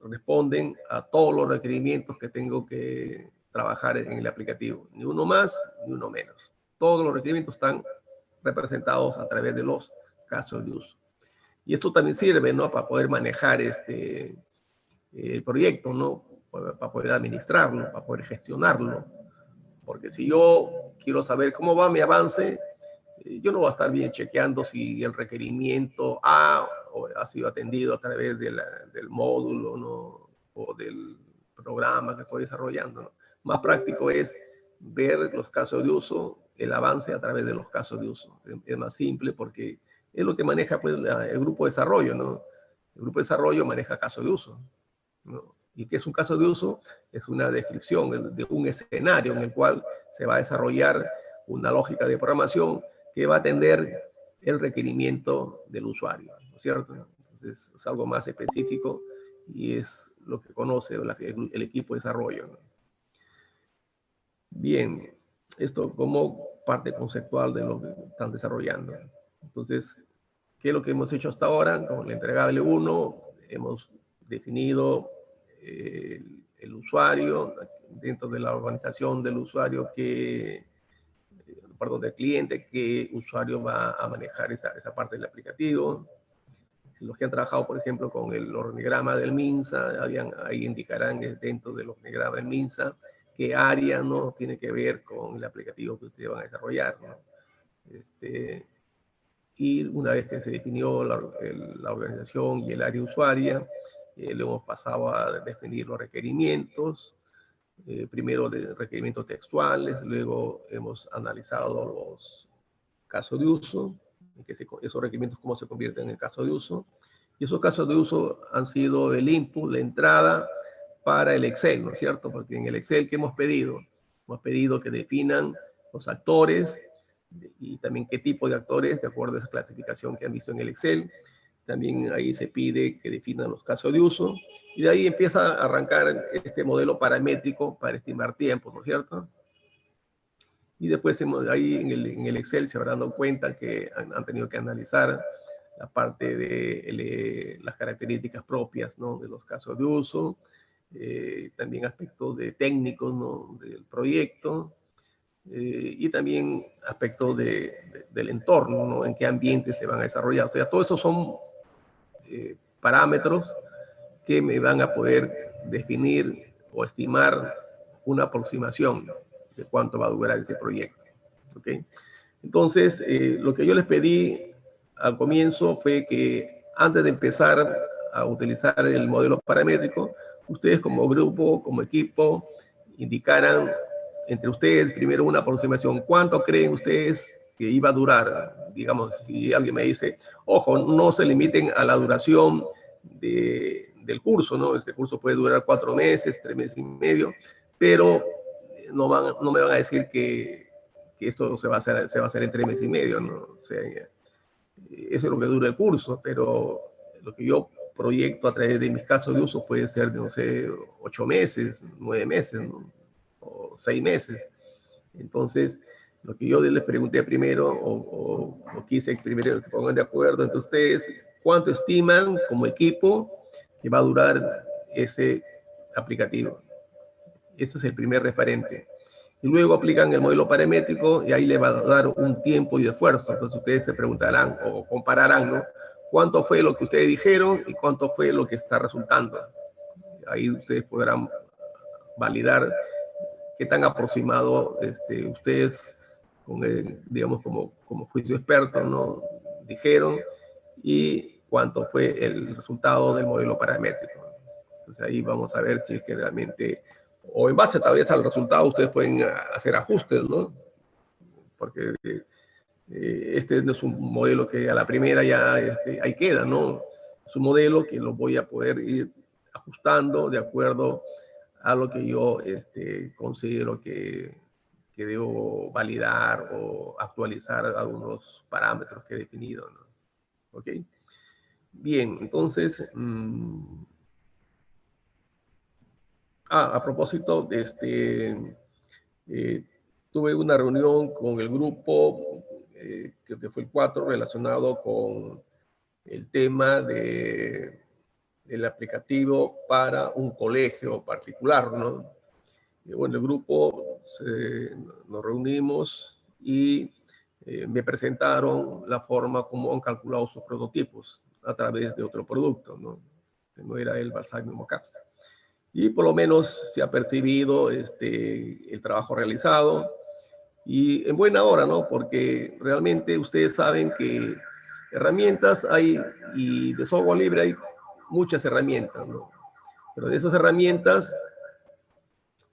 responden a todos los requerimientos que tengo que trabajar en el aplicativo. Ni uno más, ni uno menos. Todos los requerimientos están representados a través de los casos de uso. Y esto también sirve, ¿no?, para poder manejar el proyecto, ¿no?, para poder administrarlo, para poder gestionarlo. Porque si yo quiero saber cómo va mi avance, yo no voy a estar bien chequeando si el requerimiento ha sido atendido a través del módulo, ¿no?, o del programa que estoy desarrollando, ¿no? Más práctico es ver los casos de uso, el avance a través de los casos de uso. Es más simple porque es lo que maneja pues, el grupo de desarrollo, ¿no? El grupo de desarrollo maneja casos de uso, ¿no? ¿Y qué es un caso de uso? Es una descripción de un escenario en el cual se va a desarrollar una lógica de programación que va a atender el requerimiento del usuario, ¿no es cierto? Entonces es algo más específico y es lo que conoce el equipo de desarrollo, ¿no? Bien, esto como parte conceptual de lo que están desarrollando. Entonces, ¿qué es lo que hemos hecho hasta ahora? Con el entregable 1 hemos definido el usuario, dentro de la organización del usuario, del cliente, qué usuario va a manejar esa parte del aplicativo. Si los que han trabajado, por ejemplo, con el organigrama del MINSA, ahí indicarán dentro del organigrama del MINSA qué área, ¿no?, tiene que ver con el aplicativo que ustedes van a desarrollar, ¿no? Y una vez que se definió la organización y el área usuaria, le hemos pasado a definir los requerimientos, primero de requerimientos textuales, luego hemos analizado los casos de uso, esos requerimientos cómo se convierten en caso de uso, y esos casos de uso han sido el input, la entrada para el Excel, ¿no es cierto? Porque en el Excel que hemos pedido que definan los actores y también qué tipo de actores, de acuerdo a esa clasificación que han visto en el Excel. También ahí se pide que definan los casos de uso, y de ahí empieza a arrancar este modelo paramétrico para estimar tiempo, ¿no es cierto? Y después ahí en el Excel se habrán dado cuenta que han tenido que analizar la parte de las características propias, ¿no?, de los casos de uso, también aspectos técnicos, ¿no?, del proyecto, y también aspectos del entorno, ¿no?, en qué ambiente se van a desarrollar. O sea, todos esos son parámetros que me van a poder definir o estimar una aproximación de cuánto va a durar ese proyecto. ¿Ok? Entonces, lo que yo les pedí al comienzo fue que antes de empezar a utilizar el modelo paramétrico, ustedes como grupo, como equipo, indicaran entre ustedes primero una aproximación. ¿Cuánto creen ustedes que iba a durar? Digamos, si alguien me dice, ojo, no se limiten a la duración del curso, ¿no? Este curso puede durar 4 meses, 3 meses y medio, pero no me van a decir que esto se va a hacer en 3 meses y medio, ¿no? O sea, eso es lo que dura el curso, pero lo que yo proyecto a través de mis casos de uso puede ser de, no sé, 8 meses, 9 meses, ¿no?, o 6 meses. Entonces, lo que yo les pregunté primero, o quise primero que se pongan de acuerdo entre ustedes, ¿cuánto estiman como equipo que va a durar ese aplicativo? Ese es el primer referente. Y luego aplican el modelo paramétrico y ahí le va a dar un tiempo y esfuerzo. Entonces ustedes se preguntarán o compararán, ¿no?, cuánto fue lo que ustedes dijeron y cuánto fue lo que está resultando. Ahí ustedes podrán validar qué tan aproximado ustedes, digamos, como juicio experto, ¿no?, dijeron, y cuánto fue el resultado del modelo paramétrico. Entonces ahí vamos a ver si es que realmente, o en base tal vez al resultado, ustedes pueden hacer ajustes, ¿no? Porque este no es un modelo que a la primera ya ahí queda, ¿no? Es un modelo que lo voy a poder ir ajustando de acuerdo a lo que yo considero que debo validar o actualizar algunos parámetros que he definido, ¿no? ¿Ok? Bien, entonces, a propósito, tuve una reunión con el grupo, creo que fue el 4, relacionado con el tema del aplicativo para un colegio particular, ¿no? Y bueno, el grupo nos reunimos y me presentaron la forma como han calculado sus prototipos a través de otro producto, ¿no? Que no era el Balsamiq Mockups. Y por lo menos se ha percibido el trabajo realizado, y en buena hora, ¿no? Porque realmente ustedes saben que herramientas hay, y de software libre hay muchas herramientas, ¿no? Pero de esas herramientas,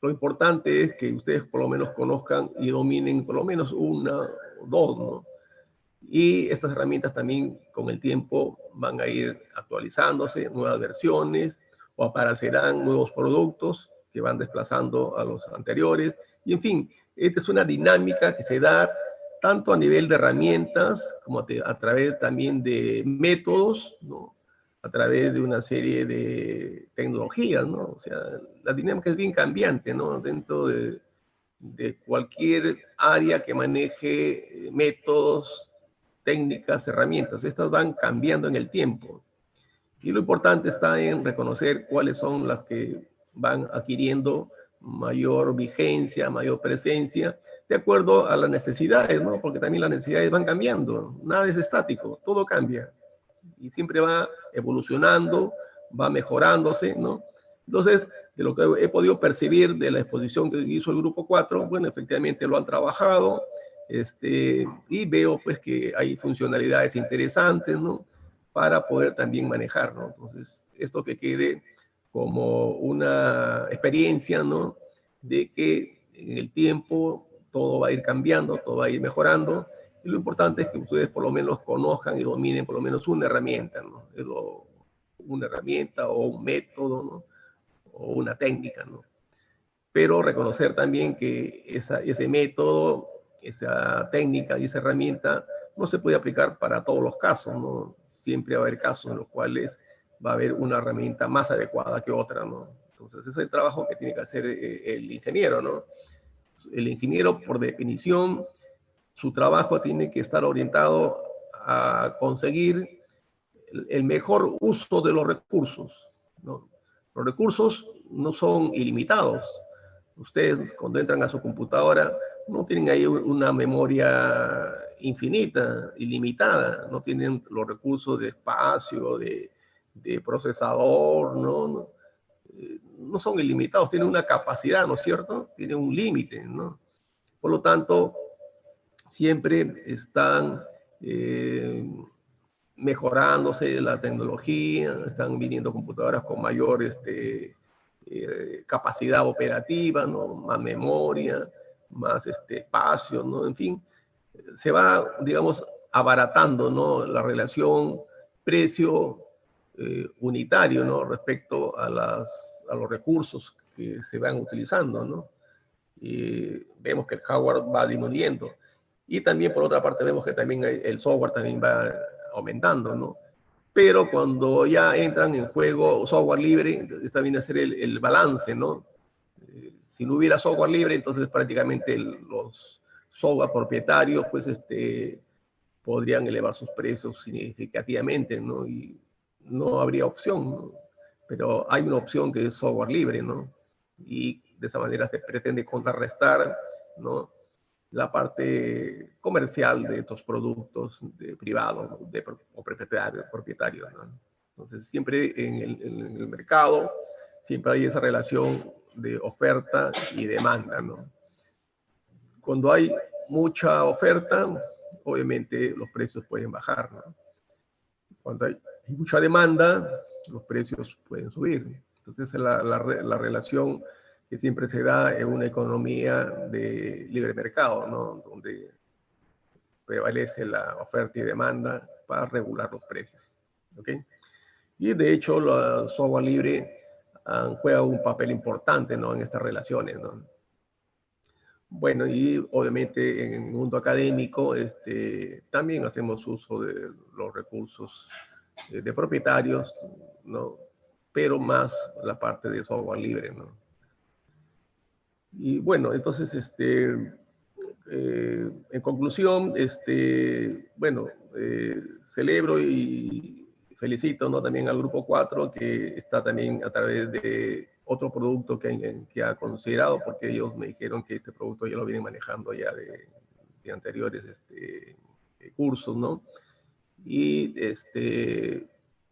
lo importante es que ustedes por lo menos conozcan y dominen por lo menos una o dos, ¿no? Y estas herramientas también con el tiempo van a ir actualizándose, nuevas versiones, o aparecerán nuevos productos que van desplazando a los anteriores. Y en fin, esta es una dinámica que se da tanto a nivel de herramientas como a través también de métodos, ¿no?, a través de una serie de tecnologías, ¿no? O sea, la dinámica es bien cambiante, ¿no? Dentro de cualquier área que maneje métodos, técnicas, herramientas. Estas van cambiando en el tiempo. Y lo importante está en reconocer cuáles son las que van adquiriendo mayor vigencia, mayor presencia, de acuerdo a las necesidades, ¿no? Porque también las necesidades van cambiando. Nada es estático, todo cambia. Y siempre va evolucionando, va mejorándose, ¿no? Entonces, de lo que he podido percibir de la exposición que hizo el Grupo 4, bueno, efectivamente lo han trabajado, y veo pues que hay funcionalidades interesantes, ¿no? Para poder también manejar, ¿no? Entonces, esto que quede como una experiencia, ¿no? De que en el tiempo todo va a ir cambiando, todo va a ir mejorando, y lo importante es que ustedes por lo menos conozcan y dominen por lo menos una herramienta, ¿no? Una herramienta o un método, ¿no? O una técnica, ¿no? Pero reconocer también que ese método, esa técnica y esa herramienta no se puede aplicar para todos los casos, ¿no? Siempre va a haber casos en los cuales va a haber una herramienta más adecuada que otra, ¿no? Entonces, ese es el trabajo que tiene que hacer el ingeniero, ¿no? El ingeniero, por definición, su trabajo tiene que estar orientado a conseguir el mejor uso de los recursos, ¿no? Los recursos no son ilimitados. Ustedes cuando entran a su computadora no tienen ahí una memoria infinita, ilimitada, no tienen los recursos de espacio, de procesador, ¿no? No son ilimitados, tienen una capacidad, ¿no es cierto? Tienen un límite, ¿no? Por lo tanto, siempre están mejorándose la tecnología, están viniendo computadoras con mayor capacidad operativa, ¿no? Más memoria, más espacio, ¿no? En fin, se va, digamos, abaratando, ¿no? La relación precio unitario, ¿no? Respecto a los recursos que se van utilizando, ¿no? Y vemos que el hardware va disminuyendo. Y también, por otra parte, vemos que también el software también va aumentando, ¿no? Pero cuando ya entran en juego software libre, está bien hacer el balance, ¿no? Si no hubiera software libre, entonces prácticamente los software propietarios, pues, podrían elevar sus precios significativamente, ¿no? Y no habría opción, ¿no? Pero hay una opción que es software libre, ¿no? Y de esa manera se pretende contrarrestar, ¿no? La parte comercial de estos productos privados o propietarios, ¿no? Entonces, siempre en el mercado, siempre hay esa relación de oferta y demanda, ¿no? Cuando hay mucha oferta, obviamente los precios pueden bajar, ¿no? Cuando hay mucha demanda, los precios pueden subir. Entonces, es la relación que siempre se da en una economía de libre mercado, ¿no? Donde prevalece la oferta y demanda para regular los precios. ¿Ok? Y de hecho, el software libre juega un papel importante, ¿no? En estas relaciones, ¿no? Bueno, y obviamente en el mundo académico también hacemos uso de los recursos de propietarios, ¿no? Pero más la parte de software libre, ¿no? Y bueno, entonces, en conclusión, bueno, celebro y felicito, ¿no? También al Grupo 4, que está también a través de otro producto que ha considerado, porque ellos me dijeron que este producto ya lo vienen manejando ya de anteriores cursos, ¿no? Y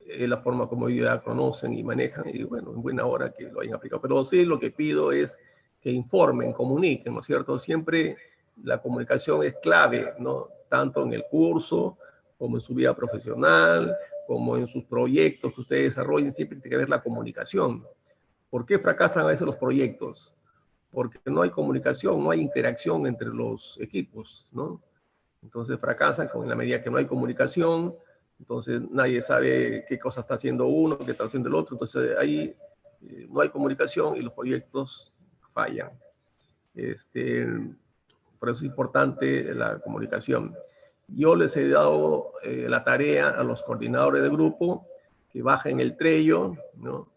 la forma como ellos ya conocen y manejan, y bueno, en buena hora que lo hayan aplicado. Pero sí, lo que pido es que informen, comuniquen, ¿no es cierto? Siempre la comunicación es clave, ¿no? Tanto en el curso, como en su vida profesional, como en sus proyectos que ustedes desarrollen, siempre tiene que haber la comunicación. ¿Por qué fracasan a veces los proyectos? Porque no hay comunicación, no hay interacción entre los equipos, ¿no? Entonces fracasan con la medida que no hay comunicación, entonces nadie sabe qué cosa está haciendo uno, qué está haciendo el otro, entonces ahí no hay comunicación y los proyectos fallan. Por eso es importante la comunicación. Yo les he dado la tarea a los coordinadores de grupo que bajen el Trello, ¿no?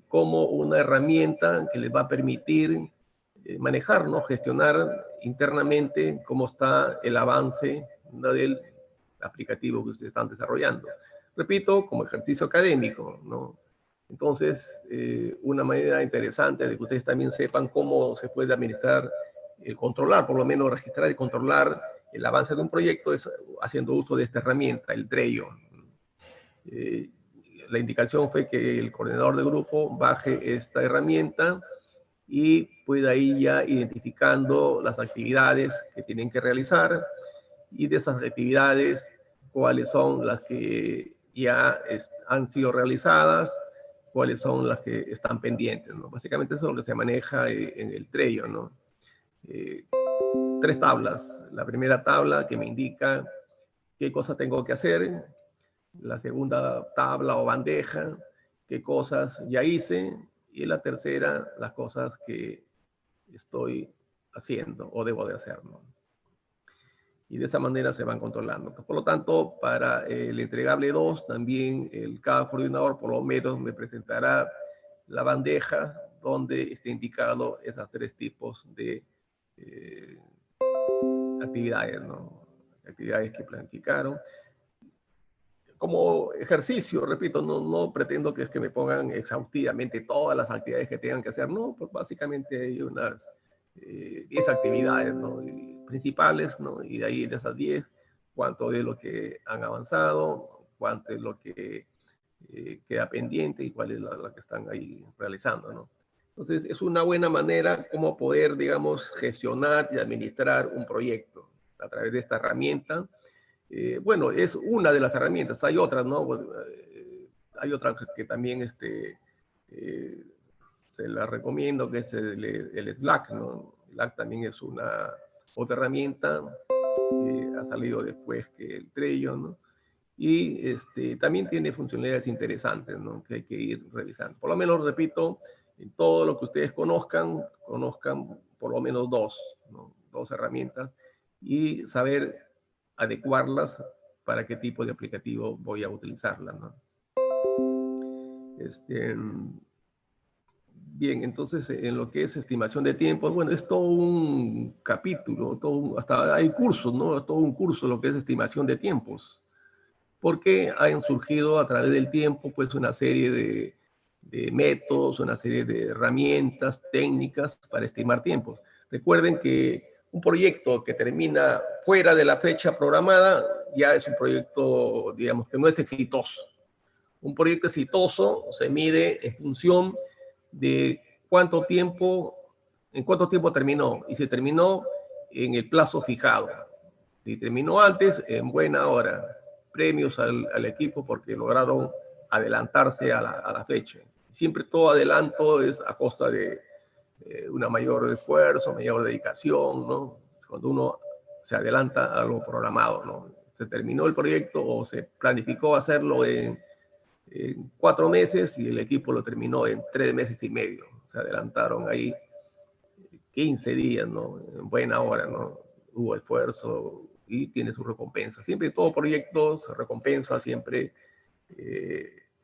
Como una herramienta que les va a permitir manejar, ¿no? Gestionar internamente cómo está el avance, ¿no? Del aplicativo que ustedes están desarrollando. Repito, como ejercicio académico, ¿no? Entonces, una manera interesante de que ustedes también sepan cómo se puede administrar, controlar, por lo menos registrar y controlar el avance de un proyecto es haciendo uso de esta herramienta, el Trello. la indicación fue que el coordinador de grupo baje esta herramienta y pueda ir ya identificando las actividades que tienen que realizar, y de esas actividades, cuáles son las que ya han sido realizadas, cuáles son las que están pendientes, ¿no? Básicamente eso es lo que se maneja en el Trello, ¿no? 3 tablas. La primera tabla que me indica qué cosa tengo que hacer. La segunda tabla o bandeja, qué cosas ya hice. Y la tercera, las cosas que estoy haciendo o debo de hacer, ¿no? Y de esa manera se van controlando. Por lo tanto, para el entregable 2, también cada coordinador por lo menos me presentará la bandeja donde esté indicado esos 3 tipos de actividades, ¿no? Actividades que planificaron. Como ejercicio, repito, no pretendo que me pongan exhaustivamente todas las actividades que tengan que hacer, no, pues básicamente hay unas 10 actividades, ¿no? Principales, ¿no? Y de ahí de esas 10, cuánto de lo que han avanzado, cuánto es lo que queda pendiente y cuál es la que están ahí realizando, ¿no? Entonces, es una buena manera como poder, digamos, gestionar y administrar un proyecto a través de esta herramienta. Bueno, es una de las herramientas, hay otras, ¿no? Hay otra que también se la recomiendo, que es el Slack, ¿no? Slack también es otra herramienta que ha salido después que el Trello, ¿no? Y también tiene funcionalidades interesantes, ¿no? Que hay que ir revisando. Por lo menos, repito, en todo lo que ustedes conozcan por lo menos 2, ¿no? 2 herramientas, y saber adecuarlas para qué tipo de aplicativo voy a utilizarlas, ¿no? Bien, entonces en lo que es estimación de tiempos, bueno, es todo un capítulo, hasta hay cursos, ¿no? Es todo un curso lo que es estimación de tiempos, porque han surgido a través del tiempo pues una serie de métodos, una serie de herramientas técnicas para estimar tiempos. Recuerden que un proyecto que termina fuera de la fecha programada ya es un proyecto, digamos, que no es exitoso. Un proyecto exitoso se mide en función de en cuánto tiempo terminó, y se terminó en el plazo fijado. Si terminó antes, en buena hora. Premios al equipo porque lograron adelantarse a la fecha. Siempre todo adelanto es a costa de una mayor esfuerzo, mayor dedicación, ¿no? Cuando uno se adelanta a lo programado, ¿no? Se terminó el proyecto o se planificó hacerlo en 4 meses y el equipo lo terminó en 3 meses y medio. Se adelantaron ahí 15 días, ¿no? En buena hora, ¿no? Hubo esfuerzo y tiene su recompensa. Siempre todo proyecto se recompensa siempre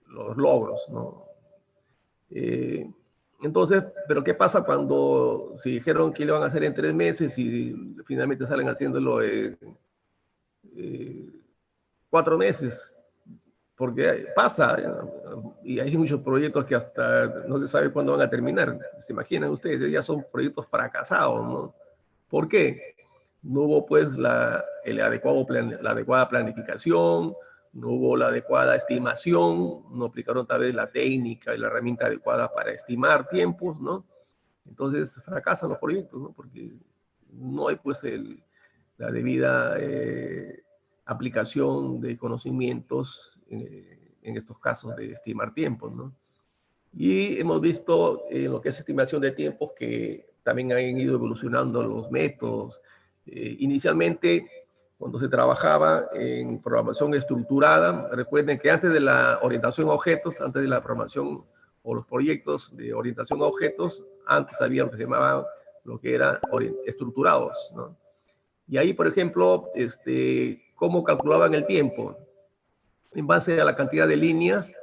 los logros, ¿no? Entonces, pero ¿qué pasa cuando se dijeron que lo van a hacer en 3 meses y finalmente salen haciéndolo en 4 meses? Porque pasa, y hay muchos proyectos que hasta no se sabe cuándo van a terminar. ¿Se imaginan ustedes? Ya son proyectos fracasados, ¿no? ¿Por qué? No hubo pues la adecuada planificación, no hubo la adecuada estimación, no aplicaron tal vez la técnica y la herramienta adecuada para estimar tiempos, ¿no? Entonces fracasan los proyectos, ¿no? Porque no hay pues la debida aplicación de conocimientos en estos casos de estimar tiempos, ¿no? Y hemos visto en lo que es estimación de tiempos que también han ido evolucionando los métodos. Inicialmente, cuando se trabajaba en programación estructurada, recuerden que antes de la orientación a objetos, antes de la programación o los proyectos de orientación a objetos, antes había lo que se llamaba lo que era estructurados, ¿no? Y ahí, por ejemplo, cómo calculaban el tiempo en base a la cantidad de líneas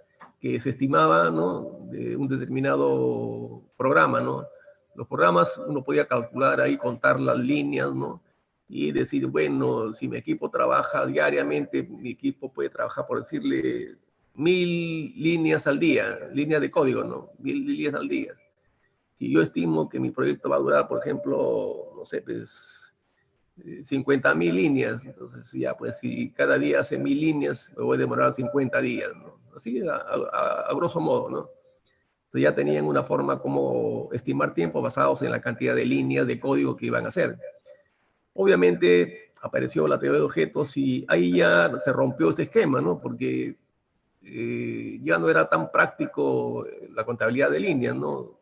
que se estimaba, ¿no? De un determinado programa, ¿no? Los programas uno podía calcular ahí, contar las líneas, ¿no? Y decir, bueno, si mi equipo trabaja diariamente, mi equipo puede trabajar, por decirle, 1000 líneas al día, líneas de código, ¿no? 1000 líneas al día. Si yo estimo que mi proyecto va a durar, por ejemplo, no sé, pues 50.000 líneas. Entonces ya pues si cada día hace 1.000 líneas, me voy a demorar 50 días, ¿no? Así a grosso modo, ¿no? Entonces ya tenían una forma como estimar tiempo basados en la cantidad de líneas de código que iban a hacer. Obviamente apareció la teoría de objetos y ahí ya se rompió este esquema, ¿no? Porque ya no era tan práctico la contabilidad de líneas, ¿no?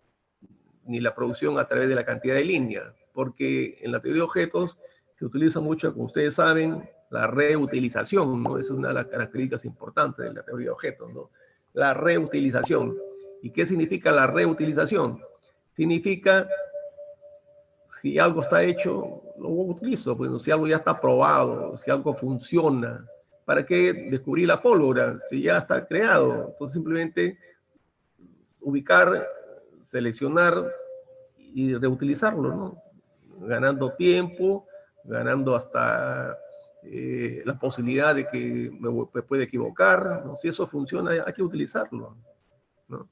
Ni la producción a través de la cantidad de líneas, porque en la teoría de objetos se utiliza mucho, como ustedes saben, la reutilización, ¿no? Es una de las características importantes de la teoría de objetos, ¿no? La reutilización. ¿Y qué significa la reutilización? Significa, si algo está hecho, lo utilizo, pues, si algo ya está probado, si algo funciona, ¿para qué descubrir la pólvora si ya está creado? Entonces simplemente ubicar, seleccionar y reutilizarlo, ¿no? Ganando tiempo, ganando hasta la posibilidad de que me puede equivocar, ¿no? Si eso funciona, hay que utilizarlo, ¿no?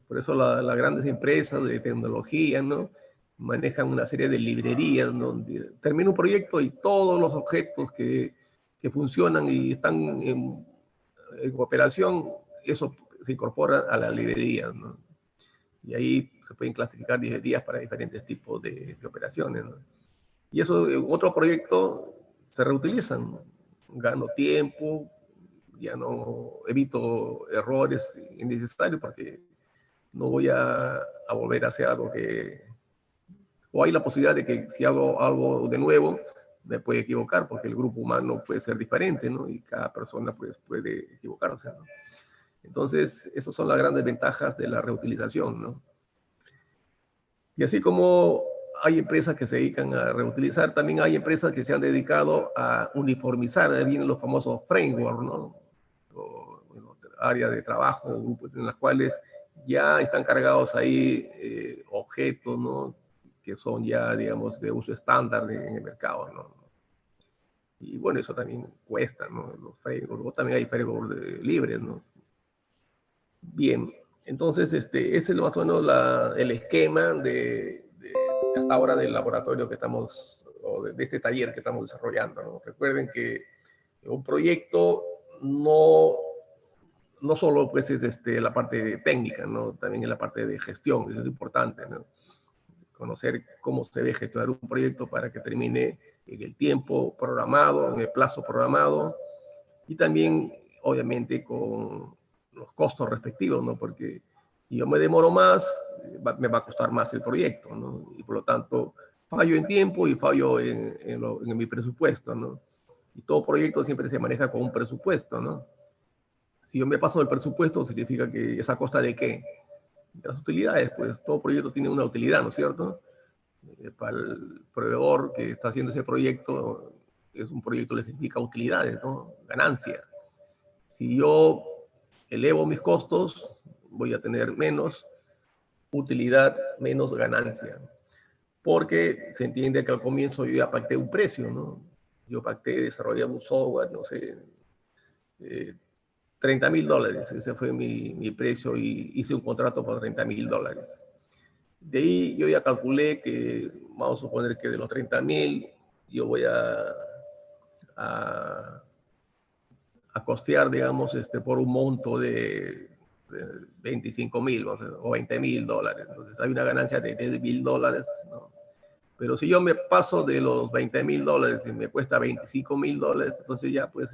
Por eso las grandes empresas de tecnología, ¿no? Manejan una serie de librerías, ¿no? Termina un proyecto y todos los objetos que funcionan y están en operación, eso se incorpora a la librería, ¿no? Y ahí se pueden clasificar librerías para diferentes tipos de operaciones, ¿no? Y eso en otro proyecto se reutilizan, ¿no? Gano tiempo, ya no evito errores innecesarios porque no voy a volver a hacer algo que... O hay la posibilidad de que si hago algo de nuevo, me puede equivocar porque el grupo humano puede ser diferente, ¿no? Y cada persona pues, puede equivocarse, ¿no? Entonces, esas son las grandes ventajas de la reutilización, ¿no? Y así como hay empresas que se dedican a reutilizar, también hay empresas que se han dedicado a uniformizar. Ahí vienen los famosos frameworks, ¿no? Bueno, áreas de trabajo, grupos en las cuales ya están cargados ahí objetos, ¿no? Que son ya, digamos, de uso estándar en el mercado, ¿no? Y bueno, eso también cuesta, ¿no? Los frameworks, o también hay frameworks libres, ¿no? Bien, entonces ese es más o menos el esquema hasta ahora del laboratorio que estamos, o de este taller que estamos desarrollando, ¿no? Recuerden que un proyecto no solo pues es la parte técnica, ¿no? También es la parte de gestión, eso es importante, ¿no? Conocer cómo se debe gestionar un proyecto para que termine en el tiempo programado, en el plazo programado, y también, obviamente, con los costos respectivos, ¿no? Porque si yo me demoro más, me va a costar más el proyecto, ¿no? Y por lo tanto, fallo en tiempo y fallo en mi presupuesto, ¿no? Y todo proyecto siempre se maneja con un presupuesto, ¿no? Si yo me paso del presupuesto, significa que es a costa de qué? De las utilidades, pues todo proyecto tiene una utilidad, ¿no es cierto? Para el proveedor que está haciendo ese proyecto, es un proyecto que significa utilidades, ¿no? Ganancia. Si yo elevo mis costos, voy a tener menos utilidad, menos ganancia. Porque se entiende que al comienzo yo ya pacté un precio, ¿no? Yo pacté desarrollar un software, no sé, $30,000. Ese fue mi precio y hice un contrato por $30,000. De ahí yo ya calculé que, vamos a suponer que de los 30,000, yo voy a costear, digamos, por un monto de 25,000 o $20,000. Entonces hay una ganancia de $10,000, ¿no? Pero si yo me paso de los $20,000 y me cuesta $25,000, entonces ya pues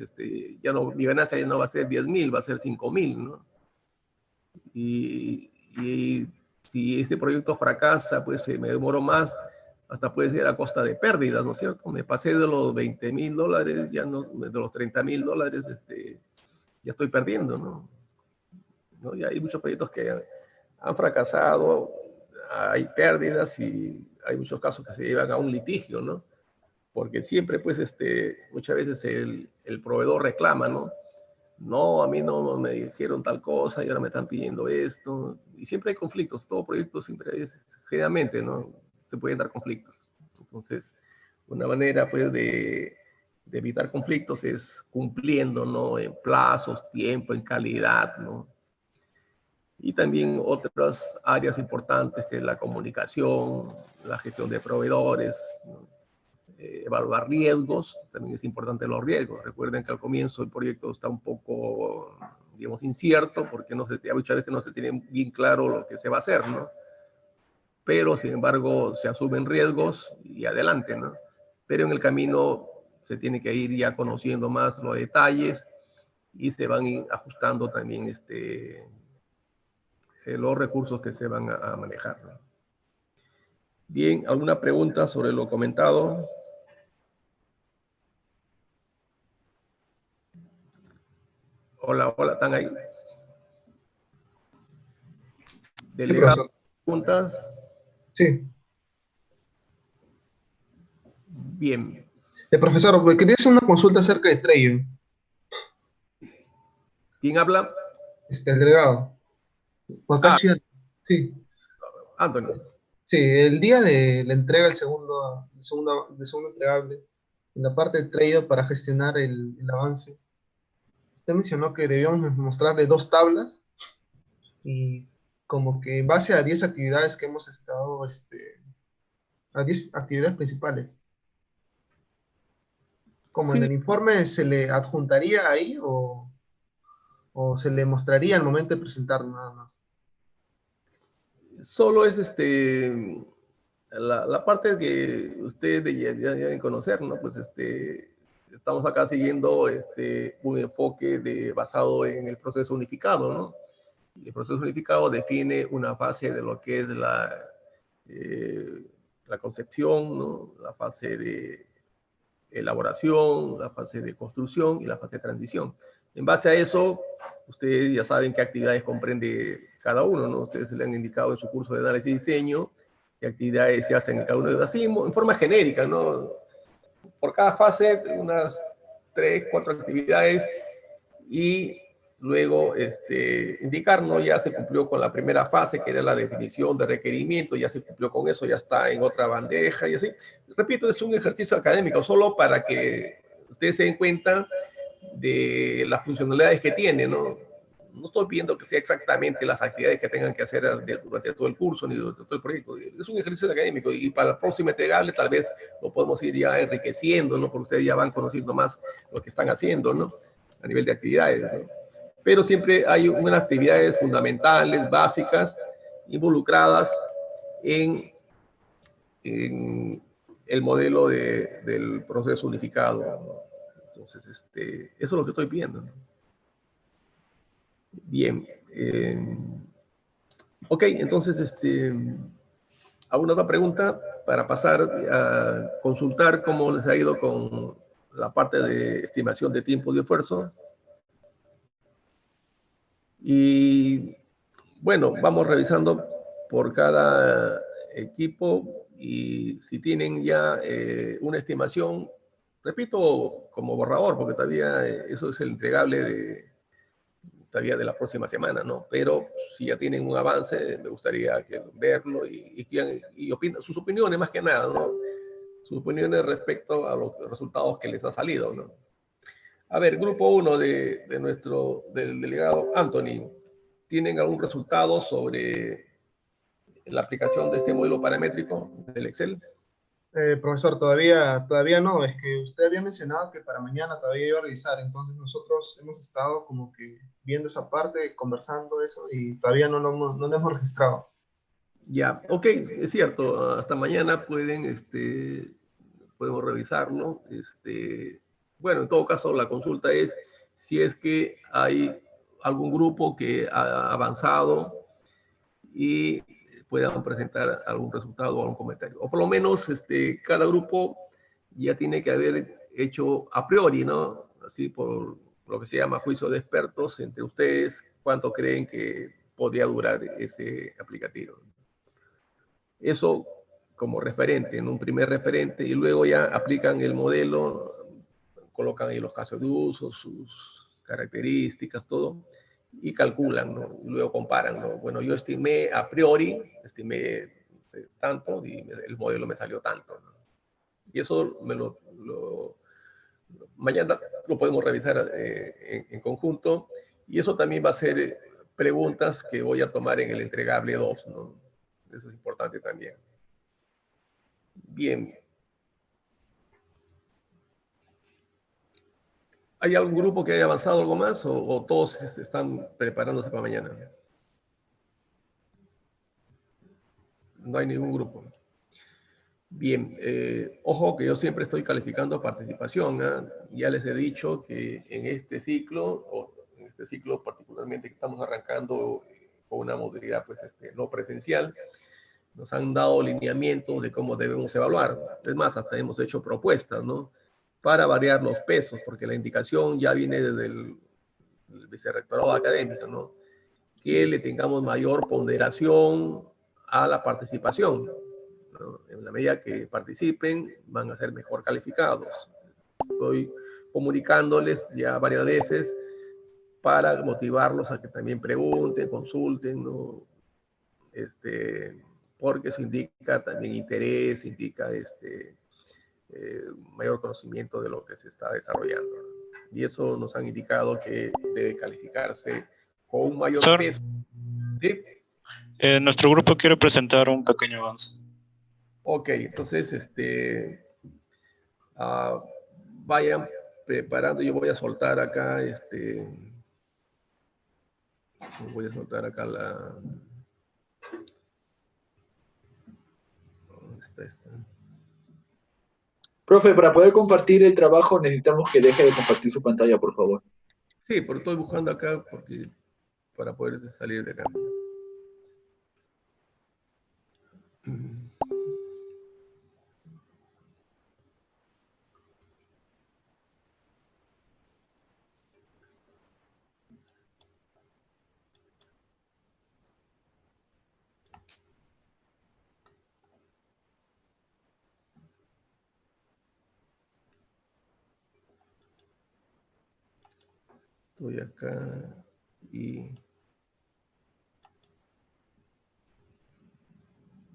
ya no, mi ganancia ya no va a ser 10,000, va a ser 5,000, ¿no? Y si este proyecto fracasa, pues me demoro más, hasta puede ser a costa de pérdidas, ¿no es cierto? Me pasé de los $20,000, ya no, de los $30,000, ya estoy perdiendo, ¿no? Y hay muchos proyectos que han fracasado, hay pérdidas y hay muchos casos que se llevan a un litigio, ¿no? Porque siempre, pues, muchas veces el proveedor reclama, ¿no? No, a mí no me dijeron tal cosa y ahora me están pidiendo esto. Y siempre hay conflictos, todo proyecto siempre es, generalmente, ¿no? Se pueden dar conflictos. Entonces, una manera, pues, de evitar conflictos es cumpliendo, ¿no? En plazos, tiempo, en calidad, ¿no? Y también otras áreas importantes que es la comunicación, la gestión de proveedores, ¿no? evaluar riesgos, también es importante los riesgos. Recuerden que al comienzo el proyecto está un poco, digamos, incierto, porque muchas veces no se tiene bien claro lo que se va a hacer, ¿no? Pero, sin embargo, se asumen riesgos y adelante, ¿no? Pero en el camino se tiene que ir ya conociendo más los detalles y se van ajustando también los recursos que se van a manejar, ¿no? Bien, ¿alguna pregunta sobre lo comentado? Hola, hola, ¿están ahí? Sí, Delegado, profesor. preguntas. Sí. Bien. Profesor, pues, quería hacer una consulta acerca de Trello, ¿Quién habla? el delegado. Juan Ah, Cachi. Sí. Anthony. Sí, el día de la entrega del segundo entregable, en la parte de Trello para gestionar el avance, usted mencionó que debíamos mostrarle dos tablas y como que en base a 10 actividades que hemos estado, a 10 actividades principales. Como en Sí, el informe se le adjuntaría ahí o se le mostraría al momento de presentar nada más. solo es la parte que ustedes ya deben conocer, ¿no? Pues estamos acá siguiendo un enfoque basado en el proceso unificado, ¿no? Y el proceso unificado define una fase de lo que es eh, la concepción, ¿no? La fase de elaboración, la fase de construcción y la fase de transición. En base a eso, ustedes ya saben qué actividades comprende cada uno, ¿no? Ustedes le han indicado en su curso de análisis y diseño qué actividades se hacen en cada uno de así, en forma genérica, ¿no? Por cada fase, unas 3, 4 actividades y luego indicar, ¿no? Ya se cumplió con la primera fase, que era la definición de requerimiento, ya se cumplió con eso, ya está en otra bandeja y así. Repito, es un ejercicio académico solo para que ustedes se den cuenta de las funcionalidades que tiene, ¿no? No estoy viendo que sea exactamente las actividades que tengan que hacer durante todo el curso ni durante todo el proyecto. Es un ejercicio académico y para la próxima entregable tal vez lo podemos ir ya enriqueciendo, ¿no? Porque ustedes ya van conociendo más lo que están haciendo, ¿no? A nivel de actividades, ¿no? Pero siempre hay unas actividades fundamentales, básicas, involucradas en el modelo del proceso unificado, ¿no? Entonces, eso es lo que estoy viendo, ¿no? Bien. Ok, entonces, ¿alguna otra pregunta para pasar a consultar cómo les ha ido con la parte de estimación de tiempo y esfuerzo? Y bueno, vamos revisando por cada equipo y si tienen ya una estimación, repito, como borrador, porque todavía eso es el entregable todavía de la próxima semana, ¿no? Pero si ya tienen un avance, me gustaría verlo sus opiniones más que nada, ¿no? Sus opiniones respecto a los resultados que les ha salido, ¿no? A ver, grupo 1 del delegado Anthony, ¿tienen algún resultado sobre la aplicación de este modelo paramétrico del Excel? Profesor, todavía no, es que usted había mencionado que para mañana todavía iba a revisar, entonces nosotros hemos estado como que viendo esa parte, conversando eso y todavía no lo hemos registrado. Ya, ok, es cierto, hasta mañana podemos revisarlo. Bueno, en todo caso, la consulta es si es que hay algún grupo que ha avanzado y puedan presentar algún resultado o algún comentario. O por lo menos cada grupo ya tiene que haber hecho a priori, ¿no? Así por lo que se llama juicio de expertos entre ustedes, cuánto creen que podría durar ese aplicativo. Eso como referente, en un primer referente, y luego ya aplican el modelo, colocan ahí los casos de uso, sus características, todo, y calculan, ¿no? Y luego comparan, ¿no? Bueno, yo estimé a priori, tanto, y el modelo me salió tanto, ¿no? Y eso mañana lo podemos revisar en conjunto, y eso también va a ser preguntas que voy a tomar en el entregable 2, ¿no? Eso es importante también. Bien. ¿Hay algún grupo que haya avanzado algo más o todos están preparándose para mañana? No hay ningún grupo. Bien, ojo que yo siempre estoy calificando participación, ¿eh? Ya les he dicho que en este ciclo particularmente que estamos arrancando con una modalidad pues, no presencial, nos han dado lineamientos de cómo debemos evaluar. Es más, hasta hemos hecho propuestas, ¿no? Para variar los pesos, porque la indicación ya viene desde el vicerrectorado académico, ¿no? Que le tengamos mayor ponderación a la participación, ¿no? En la medida que participen, van a ser mejor calificados. Estoy comunicándoles ya varias veces para motivarlos a que también pregunten, consulten, ¿no? Porque eso indica también interés, indica mayor conocimiento de lo que se está desarrollando. Y eso nos han indicado que debe calificarse con un mayor peso. ¿Sí? Nuestro grupo quiere presentar un pequeño avance. Ok, entonces vayan preparando. Yo voy a soltar acá la... Profe, para poder compartir el trabajo necesitamos que deje de compartir su pantalla, por favor. Sí, pero estoy buscando acá para poder salir de acá. Estoy acá y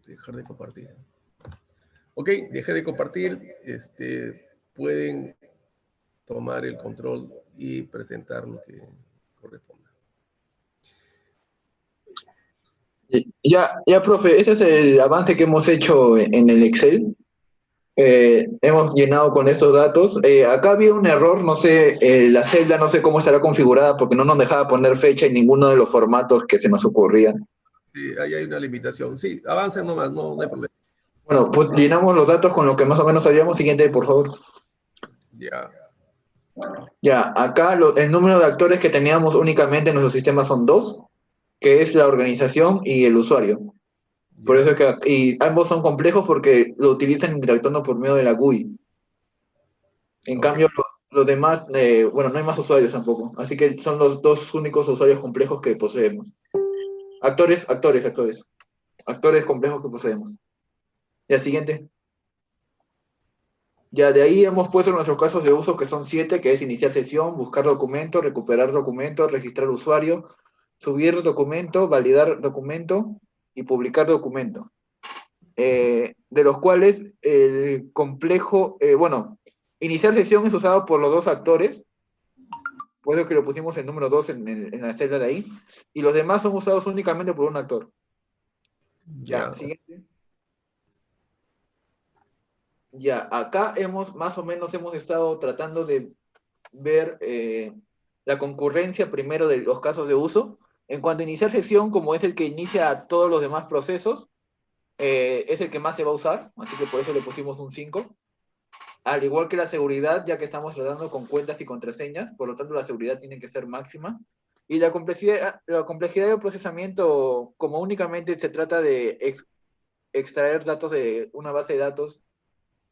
dejar de compartir. Ok, dejé de compartir. Pueden tomar el control y presentar lo que corresponda. Ya, profe, ese es el avance que hemos hecho en el Excel. Hemos llenado con estos datos. Acá había un error, no sé, la celda no sé cómo estará configurada porque no nos dejaba poner fecha en ninguno de los formatos que se nos ocurrían. Sí, ahí hay una limitación. Sí, avancen nomás, no hay problema. Bueno, pues llenamos los datos con lo que más o menos sabíamos. Siguiente, por favor. Ya. Ya, acá el número de actores que teníamos únicamente en nuestro sistema son 2, que es la organización y el usuario. Por eso es que y ambos son complejos porque lo utilizan interactuando por medio de la GUI. En cambio, los demás, bueno, no hay más usuarios tampoco. Así que son los dos únicos usuarios complejos que poseemos. Actores complejos que poseemos. Ya, siguiente. Ya, de ahí hemos puesto nuestros casos de uso que son 7, que es iniciar sesión, buscar documento, recuperar documento, registrar usuario, subir documento, validar documento y publicar documento. De los cuales el complejo, iniciar sesión es usado por los 2 actores, por eso que lo pusimos en número 2 en la celda de ahí, y los demás son usados únicamente por un actor. Ya, siguiente. Ya, acá más o menos hemos estado tratando de ver la concurrencia primero de los casos de uso. En cuanto a iniciar sesión, como es el que inicia todos los demás procesos, es el que más se va a usar, así que por eso le pusimos un 5. Al igual que la seguridad, ya que estamos tratando con cuentas y contraseñas, por lo tanto la seguridad tiene que ser máxima. Y la complejidad del procesamiento, como únicamente se trata de extraer datos de una base de datos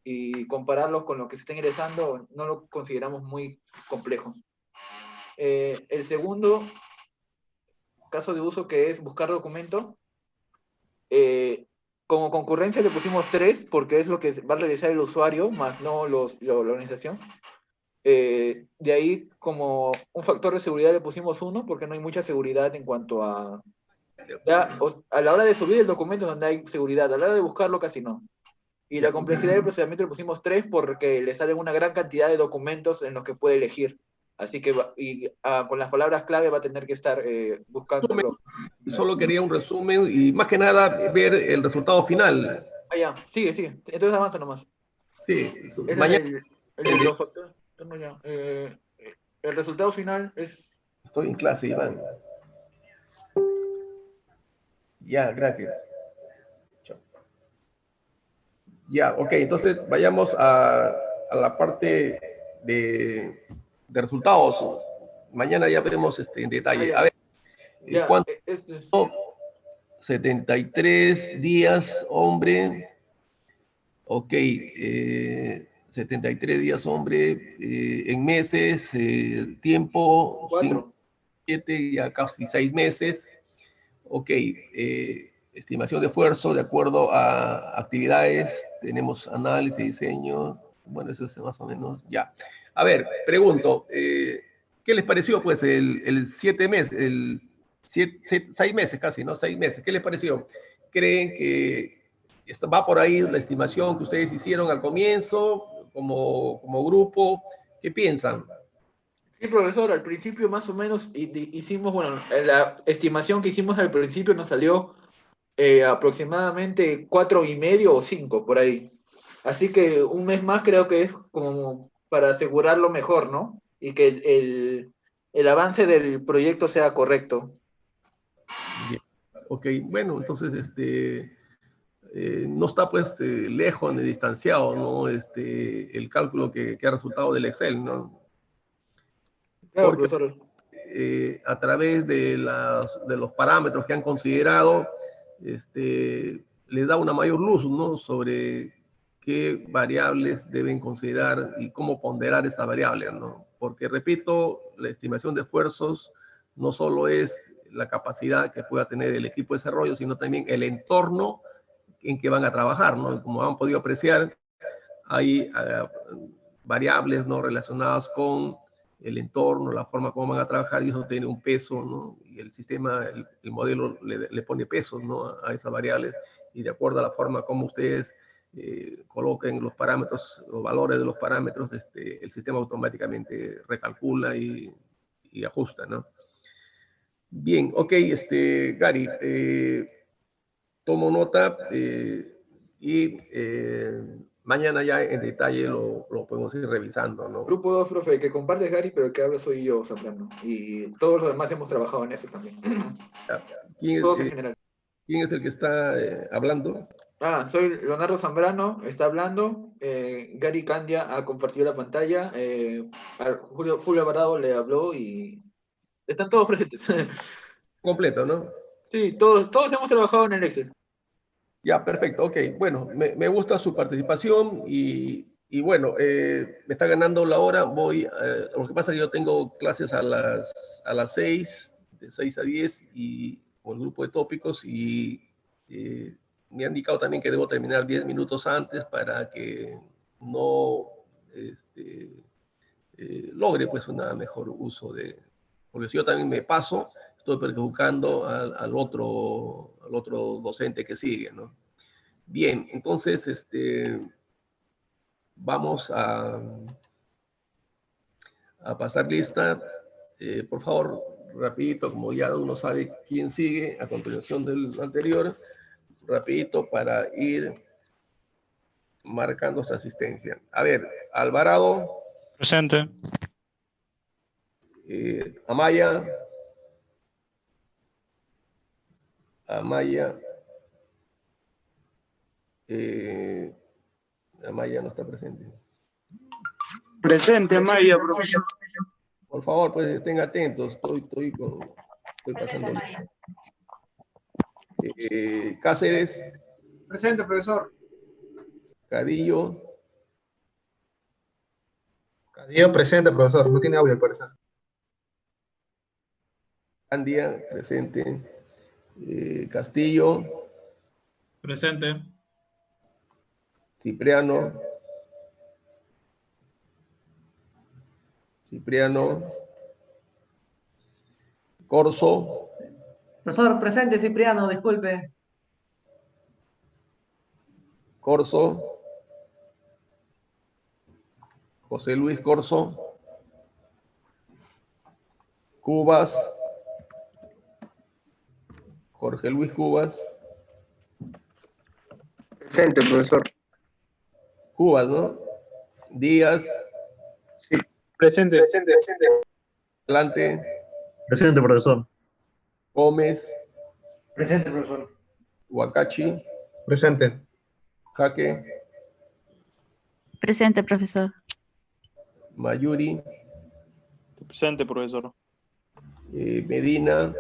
y compararlos con lo que se está ingresando, no lo consideramos muy complejo. El segundo caso de uso, que es buscar documento, como concurrencia le pusimos 3 porque es lo que va a realizar el usuario, más no la organización. De ahí, como un factor de seguridad le pusimos 1 porque no hay mucha seguridad en cuanto a la hora de subir el documento donde hay seguridad, a la hora de buscarlo casi no. Y la complejidad del procesamiento le pusimos 3 porque le salen una gran cantidad de documentos en los que puede elegir. Así que con las palabras clave va a tener que estar buscándolo. Solo quería un resumen y más que nada ver el resultado final. Ya, sigue. Entonces avanza nomás. Sí, Ese mañana. es el de los factores. Ya. el resultado final es... Estoy en clase, Iván. Ya, gracias. Chao. Ya, ok, entonces vayamos a la parte de resultados. Mañana ya veremos en detalle. A ver, Ya, ¿cuánto? esto es... 73 días, hombre. Ok, 73 días, hombre. En meses, tiempo, 4. 7, ya casi 6 meses. Ok, estimación de esfuerzo de acuerdo a actividades. Tenemos análisis, diseño. Bueno, eso es más o menos ya. A ver, pregunto, ¿qué les pareció pues el 7 meses, el 6 meses casi, ¿no? 6 meses. ¿Qué les pareció? ¿Creen que va por ahí la estimación que ustedes hicieron al comienzo como grupo? ¿Qué piensan? Sí, profesor, al principio más o menos hicimos, bueno, la estimación que hicimos al principio nos salió aproximadamente 4,5 o 5 por ahí. Así que un mes más creo que es como para asegurarlo mejor, ¿no? Y que el avance del proyecto sea correcto. Bien. Ok, bueno, entonces no está pues lejos ni distanciado, ¿no? El cálculo que ha resultado del Excel, ¿no? Claro, Porque profesor. a través de los parámetros que han considerado, les da una mayor luz, ¿no? Sobre qué variables deben considerar y cómo ponderar esas variables, ¿no? Porque, repito, la estimación de esfuerzos no solo es la capacidad que pueda tener el equipo de desarrollo, sino también el entorno en que van a trabajar, ¿no? Como han podido apreciar, hay variables no relacionadas con el entorno, la forma como van a trabajar, y eso tiene un peso, ¿no? Y el sistema, el modelo le pone pesos, ¿no? A esas variables, y de acuerdo a la forma como ustedes coloquen los parámetros, los valores de los parámetros, el sistema automáticamente recalcula y ajusta, ¿no? Bien, ok, Gary, tomo nota y mañana ya en detalle lo podemos ir revisando, ¿no? Grupo 2, profe, que comparte Gary, pero el que habla soy yo, Zambrano. Y todos los demás hemos trabajado en eso también. Todos en general. ¿Quién es el que está hablando? Soy Leonardo Zambrano, está hablando. Gary Candia ha compartido la pantalla. Julio Alvarado le habló y están todos presentes. Completo, ¿no? Sí, todos hemos trabajado en el Excel. Ya, perfecto, ok. Bueno, me gusta su participación y bueno, me está ganando la hora. Lo que pasa es que yo tengo clases a las 6, de 6 a 10, y con el grupo de tópicos, y me ha indicado también que debo terminar 10 minutos antes para que no logre pues un mejor uso porque si yo también me paso, estoy perjudicando al otro docente que sigue, ¿no? Bien, entonces vamos a pasar lista. Por favor, rapidito, como ya uno sabe quién sigue a continuación del anterior, rapidito para ir marcando su asistencia. A ver, Alvarado. Presente. Amaya. Amaya. Amaya no está presente. Presente, Amaya, profesor. Por favor, pues estén atentos. Estoy pasando. Cáceres. Presente, profesor. Cadillo. Cadillo presente, profesor. No tiene audio, al parecer. Candia, presente. Castillo. Presente. Cipriano. Corso. Profesor, presente, Cipriano, disculpe. Corso. José Luis Corso. Cubas. Jorge Luis Cubas. Presente, profesor. Cubas, ¿no? Díaz. Sí, presente. Atlante, Presente, profesor. Gómez, Presente, profesor. Huacachi, Presente. Jaque, Presente, profesor. Mayuri, Presente, profesor. Medina,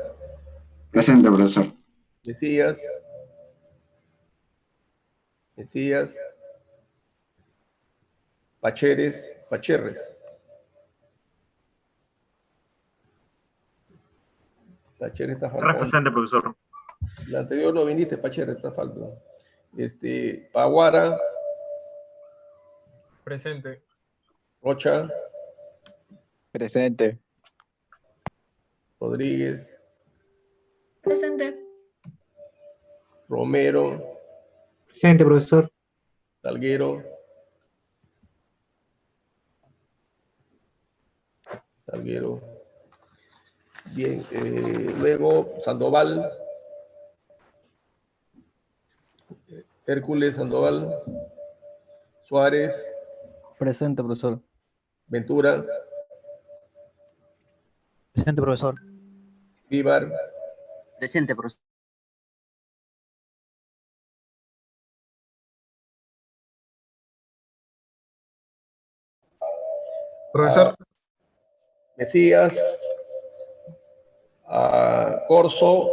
Presente, profesor. Mesías, Pacheres, Pacheres está faltando. Presente, profesor. La anterior no viniste, Pacheres está faltando. Paguara, Presente. Rocha, Presente. Rodríguez, Presente. Romero, Presente, profesor. Salguero, bien, luego Sandoval, Hércules Sandoval, Suárez, Presente, profesor. Ventura, Presente, profesor. Vívar, Presente, profesor. Profesor, Mesías, Corso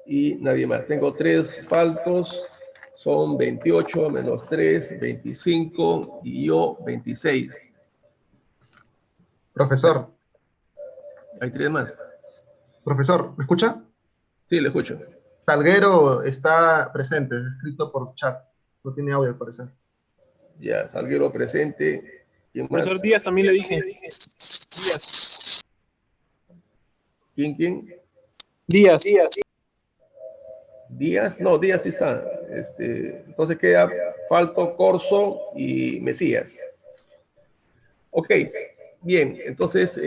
y nadie más. Tengo 3 faltos, son 28 menos 3, 25 y yo 26. profesor, Hay 3 más. profesor, ¿me escucha? Sí, le escucho. Salguero está presente, escrito por chat. No tiene audio, al parecer. Ya, Salguero presente. ¿Quién más? Profesor Díaz también le dije. Díaz. ¿Quién? Díaz. Díaz, no, Díaz sí está. Entonces queda Falto, Corso y Mesías. Ok, bien, entonces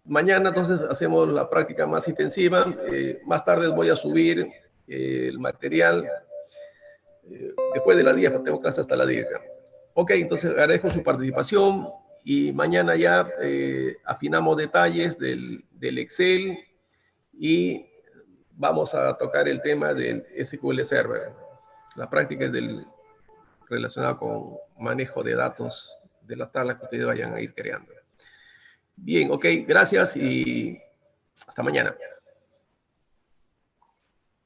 mañana entonces hacemos la práctica más intensiva. Más tarde voy a subir el material. Después de las 10, porque tengo clase hasta las 10. Ok, entonces agradezco su participación y mañana ya afinamos detalles del Excel y vamos a tocar el tema del SQL Server. La práctica es relacionada con manejo de datos de las tablas que ustedes vayan a ir creando. Bien, ok, gracias y hasta mañana.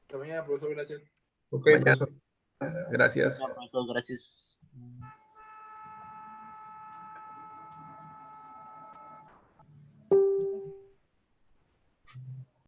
Hasta mañana, profesor, gracias. Ok, Mañana. profesor. Gracias. Profesor, gracias.